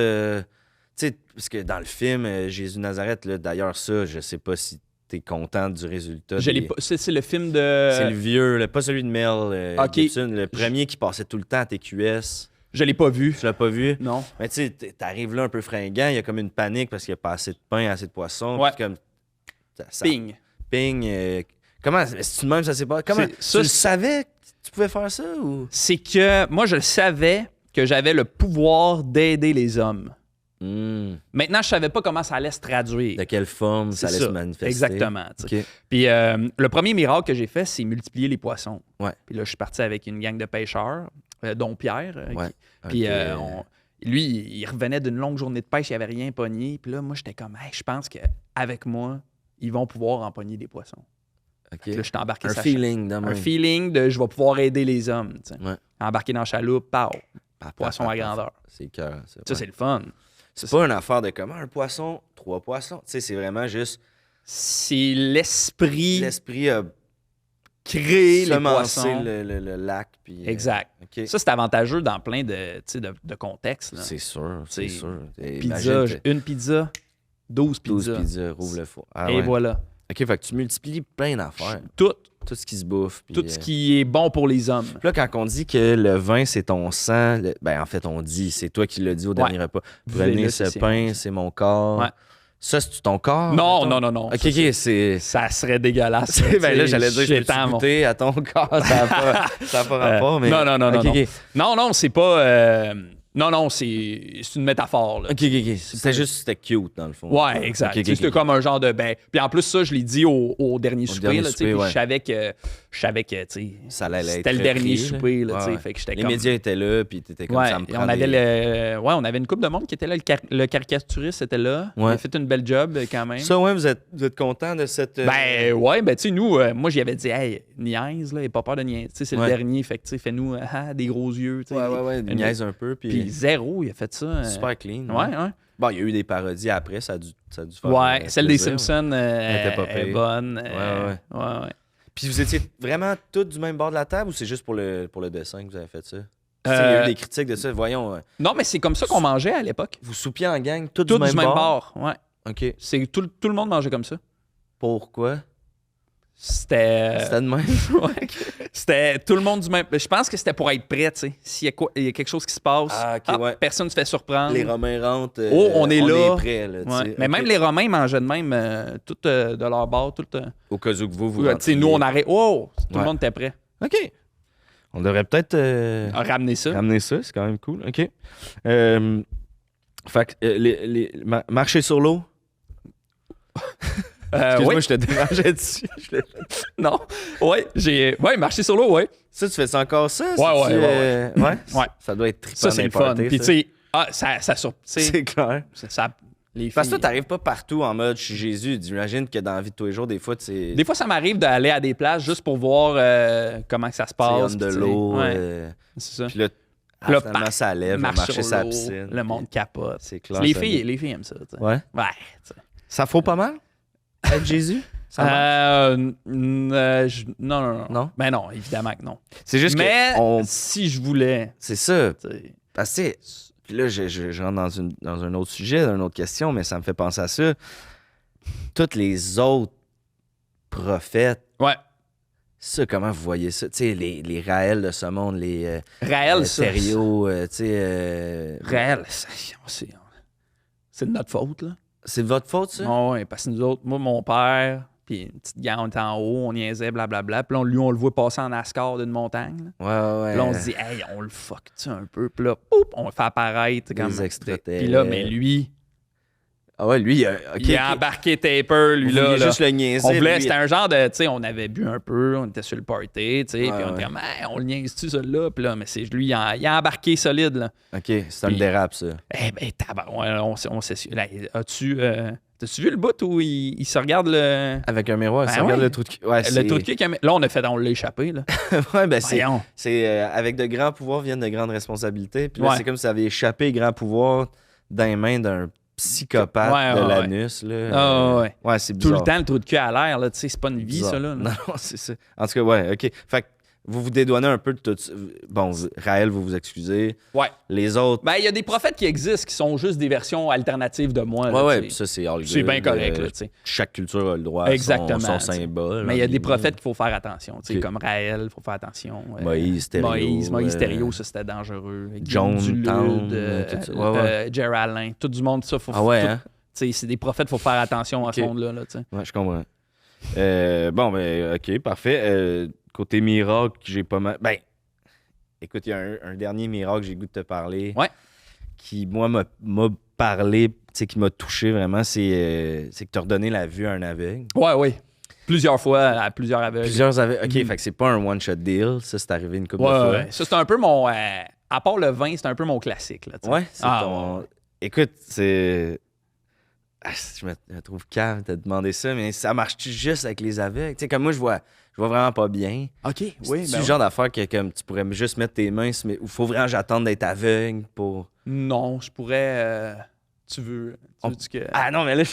sais, parce que dans le film Jésus de Nazareth, là, d'ailleurs, ça, je sais pas si t'es content du résultat. C'est le film de... C'est le vieux, pas celui de Mel Gibson, le premier qui passait tout le temps à TQS. Je l'ai pas vu. Tu l'as pas vu? Non. Mais tu sais, t'arrives là un peu fringant, il y a comme une panique parce qu'il n'y a pas assez de pain, assez de poisson. Ouais. Puis comme... Ping. Comment? C'est tout de même, ça s'est pas... Comment? Tu le savais que tu pouvais faire ça ou... C'est que moi, je savais que j'avais le pouvoir d'aider les hommes. Maintenant, je savais pas comment ça allait se traduire. De quelle forme ça allait se manifester. Exactement. Okay. Puis le premier miracle que j'ai fait, c'est multiplier les poissons. Ouais. Puis là, je suis parti avec une gang de pêcheurs, dont Pierre. Ouais. Puis lui, il revenait d'une longue journée de pêche, il avait rien pogné. Puis là, moi, j'étais comme, hey, je pense qu'avec moi, ils vont pouvoir en pogner des poissons. Okay. Là, je suis embarqué un feeling de je vais pouvoir aider les hommes. Ouais. Embarqué dans la chaloupe, poisson à grandeur. C'est cœur. Ça, c'est le fun. C'est pas une affaire de comment un poisson, 3 poissons. Tu sais, c'est vraiment juste. C'est l'esprit. L'esprit a créé les poissons. le lac. Puis, exact. Okay. Ça, c'est avantageux dans plein de contextes. Là. C'est sûr. Une pizza, 12 pizzas. 12 pizzas, rouvre le four. Ah, et voilà. OK, fait que tu multiplies plein d'affaires. Tout ce qui se bouffe. Puis, tout ce qui est bon pour les hommes. Puis là, quand on dit que le vin, c'est ton sang, ben en fait, on dit, c'est toi qui l'as dit au dernier repas. Prenez ce pain, c'est mon corps. Ouais. Ça, c'est ton corps? Non. OK, c'est... Ça serait dégueulasse. Ben là, j'allais dire, je peux goûter à ton corps. Ça n'a pas rapport, mais... Non, c'est pas... Non, c'est une métaphore. Là. OK. C'était cute, dans le fond. Ouais, exact. C'était comme un genre de... Puis en plus, ça, je l'ai dit au dernier souper. Je savais que ça allait c'était le dernier souper. Là, fait que les médias étaient là, puis t'étais comme ça me prend on avait une couple de monde qui était là. Le caricaturiste était là. Il a fait une belle job quand même. Ça, vous êtes content de cette... tu sais, nous, moi, j'y avais dit, hey, niaise, là, et pas peur de niaise. C'est le dernier, fait que fais-nous des gros yeux. Niaise un peu, puis zéro, il a fait ça. Super clean. Ouais. Bon, il y a eu des parodies après, ça a dû faire. Ouais, celle des Simpsons est bonne. Ouais. Puis vous étiez vraiment tous du même bord de la table ou c'est juste pour le dessin que vous avez fait ça? Il y a eu des critiques de ça, voyons. Non, mais c'est comme ça qu'on mangeait à l'époque. Vous soupiez en gang, tous du même bord? Ouais. OK. C'est tout le monde mangeait comme ça. Pourquoi? C'était de même? Ouais. C'était tout le monde du même... Je pense que c'était pour être prêt, tu sais. S'il y a quelque chose qui se passe, personne ne se fait surprendre. Les Romains rentrent, on est là. On est prêt, là, mais même les Romains mangeaient de même tout de leur bord. Au cas où vous rentriez. Nous, on arrête. Oh! Tout le monde était prêt. OK. On devrait peut-être... ramener ça. Ramener ça, c'est quand même cool. OK. Fait que marcher sur l'eau... Excuse-moi, je te dérangeais dessus. Non. Ouais, marché sur l'eau, ouais. Ça, tu fais ça encore ça? Ouais. Ça doit être trippant. Ça, c'est le fun. Puis, tu sais, c'est clair. Les filles... Parce que toi, t'arrives pas partout en mode « je suis Jésus ». J'imagine que dans la vie de tous les jours, des fois, tu Des fois, ça m'arrive d'aller à des places juste pour voir comment que ça se passe. de l'eau. C'est ça. Puis là, finalement, ça lève, marcher sa piscine. Le monde capote. C'est clair. Les filles aiment ça. T'sais. Ouais? Ouais. Ça faut pas mal? Être Jésus? Non. Ben non, évidemment que non. C'est juste si je voulais... C'est ça. Parce que, puis là, je rentre dans un autre sujet, dans une autre question, mais ça me fait penser à ça. Tous les autres prophètes... Ouais. Ça, comment vous voyez ça? Tu sais, les Raël de ce monde, les... Raël, Sérieux, tu sais... Raël, c'est de notre faute, là. C'est de votre faute, ça? Oui, parce que nous autres, moi, mon père, puis une petite gang, on était en haut, on niaisait, blablabla. Puis là, lui, on le voit passer en NASCAR d'une montagne. Là. Ouais. Puis là, on se dit, hey, on le fuck-tu un peu? Puis là, on le fait apparaître. Des extraterrestres. Puis là, mais lui... Ah ouais, lui, il a embarqué Taper, lui, là. Juste le niaiser. On voulait, c'était un genre de, tu sais, on avait bu un peu, on était sur le party, tu sais, puis on était comme, hey, on le niaise-tu, celui-là? Puis là, mais c'est lui, il a embarqué solide, là. OK, c'est un dérape, ça. Eh ben, on s'est su. T'as-tu vu le bout où il se regarde le... Avec un miroir, il se regarde le trou de cul. Ouais, le trou de cul, là, on l'a échappé, là. Ouais, ben c'est avec de grands pouvoirs viennent de grandes responsabilités. Puis là, c'est comme si ça avait échappé grand pouvoir dans les mains d'un psychopathe de l'anus, là. Ouais, c'est bizarre. Tout le temps, le trou de cul à l'air, là, tu sais, c'est pas une vie, ça, là. Non, c'est ça. En tout cas, ouais, OK. Fait que vous vous dédouanez un peu de tout. Bon, Raël, vous vous excusez. Ouais. Les autres... Ben, il y a des prophètes qui existent qui sont juste des versions alternatives de moi. Ouais, puis ça, c'est all good. C'est bien correct, là, tu sais. Chaque culture a le droit à son symbole. Mais il y a des prophètes qu'il faut faire attention, tu sais, comme Raël, il faut faire attention. Moïse Thériault, ça, c'était dangereux. John Town, Jerry Alain, tout du monde, ça, faut... hein? C'est des prophètes, il faut faire attention à ce monde-là, tu sais. Ouais, je comprends. Bon, ben, OK, parfait. Côté miracle, j'ai pas mal... Ben, écoute, il y a un dernier miracle que j'ai le goût de te parler. Ouais. Qui, moi, m'a parlé, tu sais, qui m'a touché vraiment, c'est que tu as redonné la vue à un aveugle. Ouais. Plusieurs fois, à plusieurs aveugles. Plusieurs aveugles. OK, fait que c'est pas un one-shot deal. Ça, c'est arrivé une couple de fois. Ouais. Ça, c'est un peu mon... à part le vin, c'est un peu mon classique, là, t'sais. Ouais, c'est ton... Ouais. Écoute, c'est... je me trouve calme de te demander ça, mais ça marche-tu juste avec les aveugles? Tu sais, comme moi, je vois vraiment pas bien. OK, oui. C'est le genre d'affaire que comme, tu pourrais juste mettre tes mains, mais il faut vraiment j'attendre d'être aveugle pour... Non, je pourrais... Tu veux que... Ah non, mais là,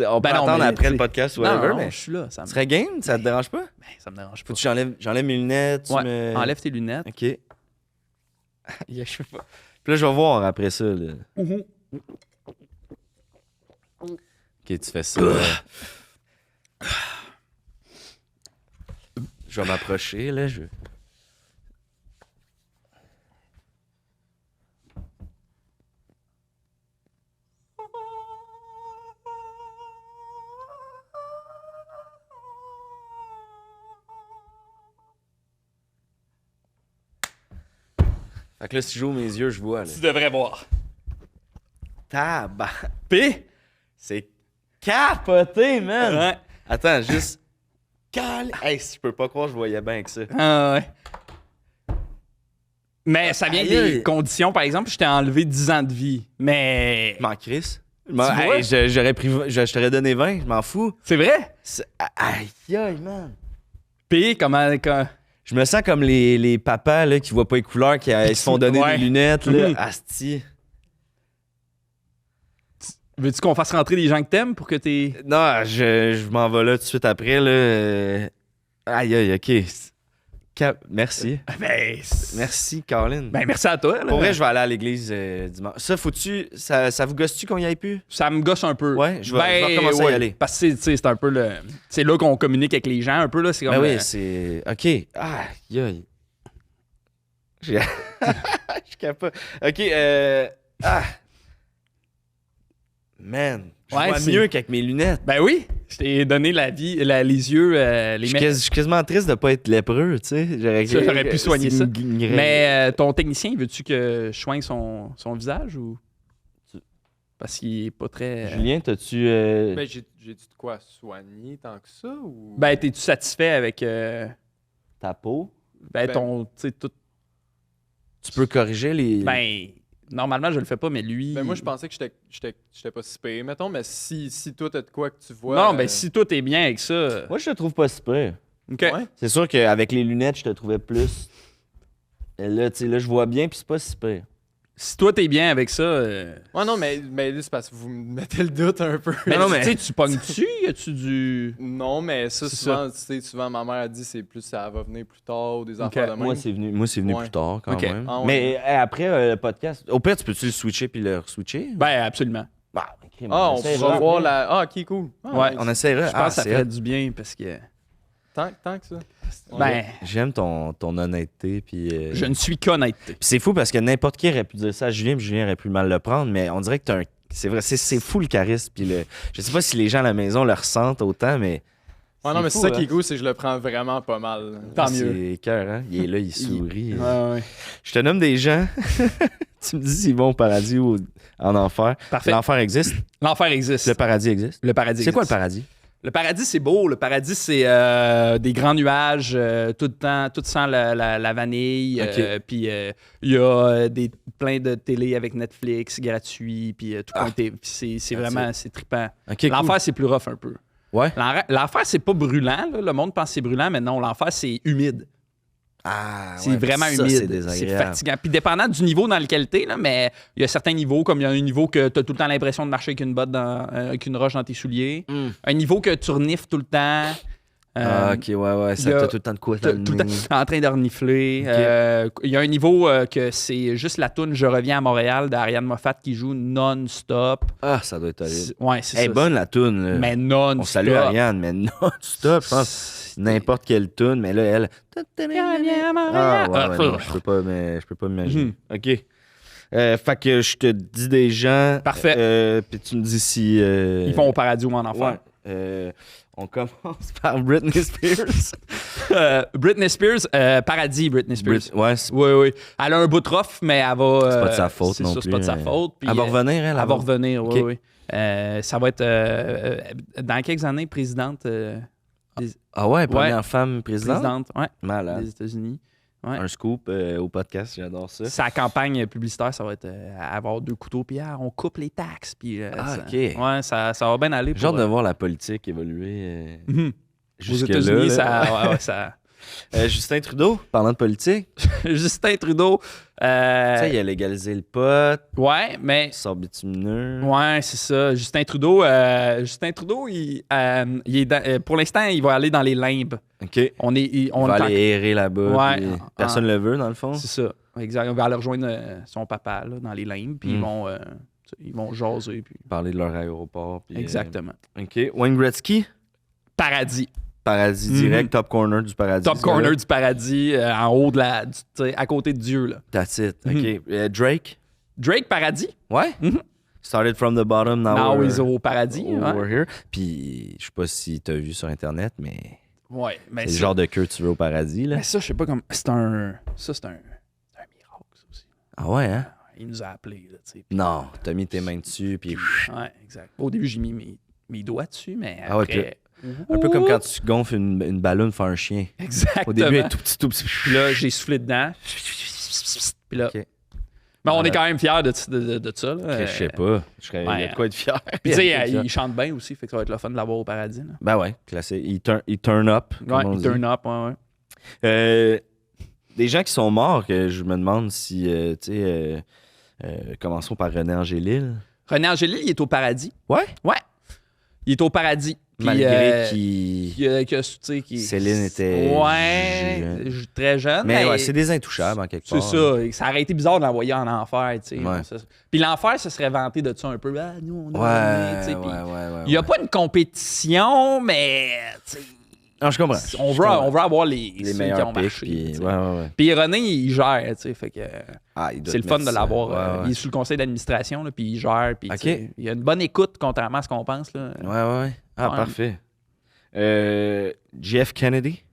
on peut attendre après le podcast ou whatever, non, mais je suis là. Tu serais game? Ça te dérange pas? Ben, ça me dérange pas. Faut que j'enlève mes lunettes. Enlève tes lunettes. OK. Je sais pas. Puis là, je vais voir après ça. Là. OK, tu fais ça. Je vais m'approcher, là. Fait que là, si j'ouvre mes yeux, je vois. Là. Tu devrais voir. Tabac. P. C'est capoté, man. Ouais. Attends, juste... Hey, je peux pas croire que je voyais bien avec ça. Ah ouais. Mais ça vient des conditions. Par exemple, je t'ai enlevé 10 ans de vie. Mais... Je m'en crisse. Je t'aurais donné 20, je m'en fous. C'est vrai? Aïe, man. P, comment... Je me sens comme les papas là, qui voient pas les couleurs, qui se font donner des lunettes. Là. Asti. Veux-tu qu'on fasse rentrer des gens que t'aimes pour que t'es... Non, je m'en vais là tout de suite après. Là. Aïe, OK. Merci. Ben, merci, Colin. Ben, merci à toi. Là. Pour vrai, je vais aller à l'église dimanche. Ça vous gosse-tu qu'on y aille plus? Ça me gosse un peu. Ouais, je vais commencer à y aller. Parce que c'est un peu le... C'est là qu'on communique avec les gens un peu. Là. C'est comme, oui, c'est... OK. Aïe. Je capote. OK, Man, je vois mieux qu'avec mes lunettes. Ben oui, je t'ai donné les yeux, je suis quasiment triste de pas être lépreux, tu sais. J'aurais pu soigner ça. Mais ton technicien, veux-tu que je soigne son visage ou... Parce qu'il est pas très... Julien, t'as-tu... Ben, j'ai-tu de quoi soigner tant que ça ou... Ben, t'es-tu satisfait avec... ta peau? tu sais, tout... Tu peux corriger les... Ben, normalement, je le fais pas, mais lui... Ben, moi, je pensais que j'étais pas si pire. Mettons, mais si toi, t'as de quoi que tu vois... Non, ben, si toi, t'es bien avec ça... Moi, je te trouve pas si pire. OK. Ouais. C'est sûr qu'avec les lunettes, je te trouvais plus... Là, tu sais, là, je vois bien, puis c'est pas si pire. Si toi, t'es bien avec ça... Ouais, non, mais là, c'est parce que vous me mettez le doute un peu. Mais non, tu mais- sais, tu pognes-tu? Y a-tu du... Non, mais ça, C'est souvent, tu sais, souvent, ma mère a dit c'est plus ça va venir plus tard ou des affaires de même. Moi, c'est venu Ouais. plus tard, quand Ok. même. Ah ouais. Mais après, le podcast... Au pire, tu peux-tu le switcher puis le re-switcher? Ben, absolument. Bah, crime, on essaiera. pourra voir la... Ah, OK, cool. Ah, Ouais, nice. On essaiera. Je pense que ça c'est ferait hot. du bien, parce que... Tant que ça. Ben, J'aime ton honnêteté, puis... je ne suis qu'honnête. Puis c'est fou parce que n'importe qui aurait pu dire ça à Julien, puis Julien aurait pu mal le prendre, mais on dirait que t'as un... C'est vrai, c'est fou le charisme, puis je sais pas si les gens à la maison le ressentent autant, mais... Ouais, non, mais c'est fou, ça qui hein. est cool, c'est que je le prends vraiment pas mal. Tant mieux. C'est cœur, hein? Il est là, il sourit. Ouais. Je te nomme des gens. Tu me dis s'ils vont au paradis ou en enfer. Parfait. L'enfer existe. L'enfer existe. Le paradis existe. Le paradis C'est quoi le existe. paradis? Le paradis, c'est beau. Le paradis, c'est des grands nuages tout le temps, tout sent la vanille. Ok. Puis il y a plein de télé avec Netflix gratuit. Puis tout compté. Puis c'est vraiment, c'est trippant. Ok, L'enfer, cool. c'est plus rough un peu. Ouais. L'enfer, c'est pas brûlant. Là. Le monde pense que c'est brûlant, mais non, l'enfer, c'est humide. Ah, C'est ouais, vraiment ça, humide. C'est C'est désagréable. fatigant. Puis dépendant du niveau dans lequel t'es, là, mais il y a certains niveaux, comme il y a un niveau que t'as tout le temps l'impression de marcher avec une botte avec une roche dans tes souliers. Mm. Un niveau que tu renifles tout le temps. Ah, ok, ouais. Ça, il y a- t'as tout le temps de quoi T'as dans le tout le temps nez. en train de renifler. Ok. Il y a un niveau que c'est juste la toune Je reviens à Montréal d'Ariane Moffat qui joue non-stop. Ah, ça doit être horrible. Ouais, c'est Elle est ça. bonne, la toune, là. Mais non-stop. On salue Ariane, mais non-stop, je pense. N'importe quelle toune, mais là, elle... Reviens à Montréal. Ah, ouais, non, Ah, je peux pas m'imaginer. OK. Fait que je te dis des gens. Parfait. Puis tu me dis si... Ils vont au paradis ou en enfer. Ouais. On commence par Britney Spears. Britney Spears, paradis, Britney Spears. Ouais, Oui. Elle a un bout de rough, mais elle va. c'est pas de sa faute non ça, plus. c'est pas de sa faute. Puis, Elle va revenir, elle? Elle va revenir, oui, Ok. oui. Ça va être dans quelques années présidente, Ah ouais, première femme présidente? présidente ouais, Malade. des États-Unis. Ouais. Un scoop au podcast, j'adore ça. Sa campagne publicitaire, ça va être avoir 2 couteaux, puis on coupe les taxes. Puis, Ah, ça, ok. Ouais, ça va bien aller. Genre pour, de voir la politique évoluer Mhm. Aux jusque-là. États-Unis, là. ça. Justin Trudeau, parlant de politique, Justin Trudeau. tu sais, il a légalisé le pot, Ouais, mais. sort bitumineux. Ouais, c'est ça. Justin Trudeau, il est pour l'instant, il va aller dans les limbes. OK. On Il est va en- aller errer là-bas. Ouais, puis en- personne le veut, dans le fond. C'est ça. Exact. On va aller rejoindre son papa là, dans les limbes, puis ils vont jaser. Puis... Parler de leur aéroport. Puis, Exactement. OK. Wayne Gretzky, Paradis. paradis Mhm. direct, top corner du paradis. Top ce gars-là. corner du paradis, en haut de tu sais, à côté de Dieu. Là. That's it. Mhm. OK. Drake, Drake, paradis. ouais. Mhm. Started from the bottom, now Now we're, he's au paradis. Ouais. we're here. Puis, je sais pas si t'as vu sur Internet, mais Ouais, mais c'est le ça- genre de queue que tu veux au paradis, là. Mais ça, je sais pas comme. C'est un miracle, ça aussi. Ah ouais, hein? Il nous a appelés, là, tu sais. Non, t'as mis tes mains dessus, puis... Ouais, exact. Au début, j'ai mis mes doigts dessus, mais Ah ouais, après... Un peu comme quand tu gonfles une ballonne pour faire un chien. Exactement. Au début, elle est tout petit, tout petit. Puis là, j'ai soufflé dedans. Puis là... Ok. Mais on est quand même fiers de ça. Là. Je sais pas. Il y a ouais. de quoi être fier. Puis tu sais, il chante bien aussi, fait que ça va être le fun de l'avoir au paradis. Là. Ben ouais, classique. Il turn up, comme Ouais, on il dit. turn up, ouais. Des gens qui sont morts, que je me demande si, tu sais, commençons par René Angélil. René Angélil, il est au paradis. Ouais? Ouais. Il est au paradis. Puis, Malgré qu'il... tu sais, Céline était très jeune. Mais ouais, c'est des intouchables, en quelque C'est part. ça. Ça aurait été bizarre de l'envoyer en enfer, tu sais. Ouais. Puis l'enfer, ça serait vanté de ça un peu. Ah, nous, on a Ouais, tu sais, puis ouais. il n'y a pas une compétition, mais tu sais, Non, je comprends. on veut avoir les ceux qui meilleurs ont pics. marché. Puis... tu sais. Ouais. Puis René, il gère, tu sais, fait que Il doit c'est le te fun mettre de ça. l'avoir. Ouais. Il est sous le conseil d'administration, là, puis il gère, puis tu Ok. sais, il y a une bonne écoute, contrairement à ce qu'on pense. Là. Ouais. Ah, Ouais. parfait. Jeff Kennedy?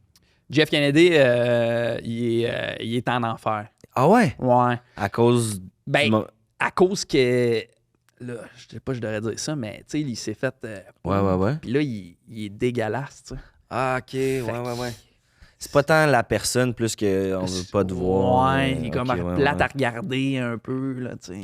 Jeff Kennedy, il est en enfer. Ah ouais? Ouais. À cause... Ben, du mo- à cause que... Là, je sais pas, je devrais dire ça, mais tu sais, il s'est fait... Ouais. Puis là, il est dégueulasse, tu sais. Ah, OK. Ouais. C'est pas tant la personne plus qu'on veut pas te voir. Ouais, il est comme plate à regarder un peu, là, tu sais.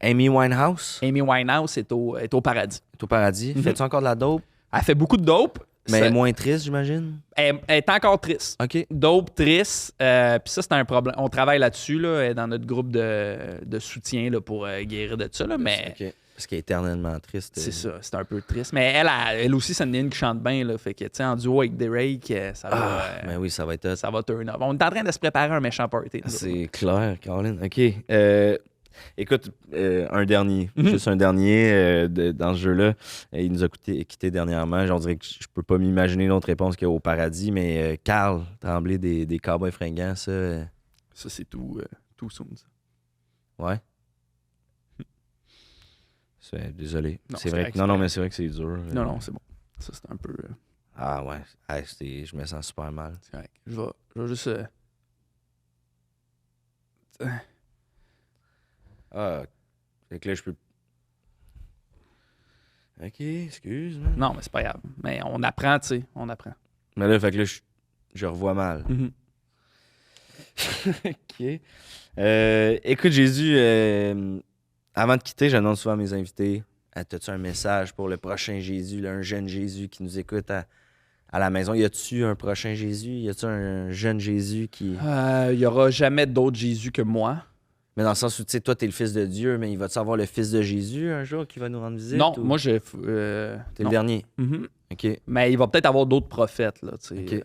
Amy Winehouse? Amy Winehouse est au paradis. Est au paradis. Fais-tu encore de la dope? Elle fait beaucoup de dope. Mais elle est moins triste, j'imagine? Elle est encore triste. OK. Dope, triste. Puis ça, c'est un problème. On travaille là-dessus, là, elle est dans notre groupe de soutien là, pour guérir de ça. Là, mais... OK. Parce qu'elle est éternellement triste. C'est ça, c'est un peu triste. Mais elle aussi, c'est une qui chante bien. Là, fait que, tu sais, en duo avec Derek, ça va... mais oui, ça va être... Ça va turn up. On est en train de se préparer un méchant party. C'est clair, Caroline. OK. Écoute, un dernier. Juste un dernier dans ce jeu-là. Il nous a quitté dernièrement. On dirait que je peux pas m'imaginer une autre réponse qu'au paradis, mais Carl Tremblay des Cowboys fringants, ça... Ça, c'est tout soon, ça. Ouais. Désolé. Non, c'est vrai que, non, mais c'est vrai que c'est dur. Non, c'est bon. Ça, c'est un peu... Ah ouais. Je me sens super mal. C'est correct. Je vais juste... Fait que là, je peux... OK, excuse. Man. Non, mais c'est pas grave. Mais on apprend, tu sais. On apprend. Mais là, fait que là, je revois mal. OK. Écoute, Jésus, avant de quitter, j'annonce souvent à mes invités, as-tu un message pour le prochain Jésus, là, un jeune Jésus qui nous écoute à la maison? Y a-tu un prochain Jésus? Y a-tu un jeune Jésus qui... Il y aura jamais d'autre Jésus que moi. Mais dans le sens où, tu sais, toi, t'es le fils de Dieu, mais il va-tu avoir le fils de Jésus un jour qui va nous rendre visite? Non, ou... moi, T'es le dernier? OK. Mais il va peut-être avoir d'autres prophètes, là, tu sais. OK.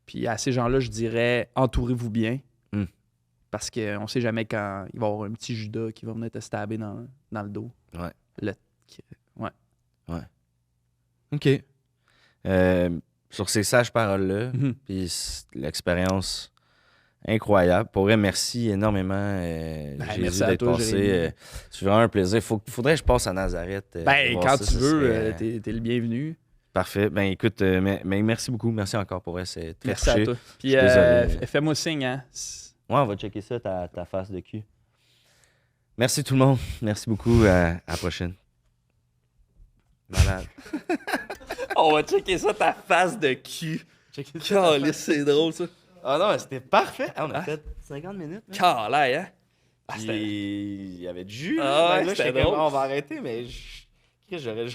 Puis à ces gens-là, je dirais, entourez-vous bien. Mm. Parce qu'on sait jamais quand il va y avoir un petit Judas qui va venir te stabber dans le dos. Ouais. Ouais. OK. Sur ces sages paroles-là, puis l'expérience incroyable. Pour vrai, merci énormément, Jésus, merci à d'être toi, passé. C'est vraiment un plaisir. Faudrait que je passe à Nazareth. Quand tu veux, t'es le bienvenu. Parfait. Ben écoute, mais merci beaucoup. Merci encore pour vrai. C'est très Merci touché. à toi. Puis fais-moi signe, hein. Ouais, on va checker ça, ta face de cul. Merci tout le monde. Merci beaucoup. À la prochaine. Malade. On va checker ça, ta face de cul. C'est drôle, ça. Ah non, c'était parfait. On a fait 50 minutes. Calais, hein? Il y avait du jus. Ah, là, c'était drôle. on va arrêter, mais j'aurais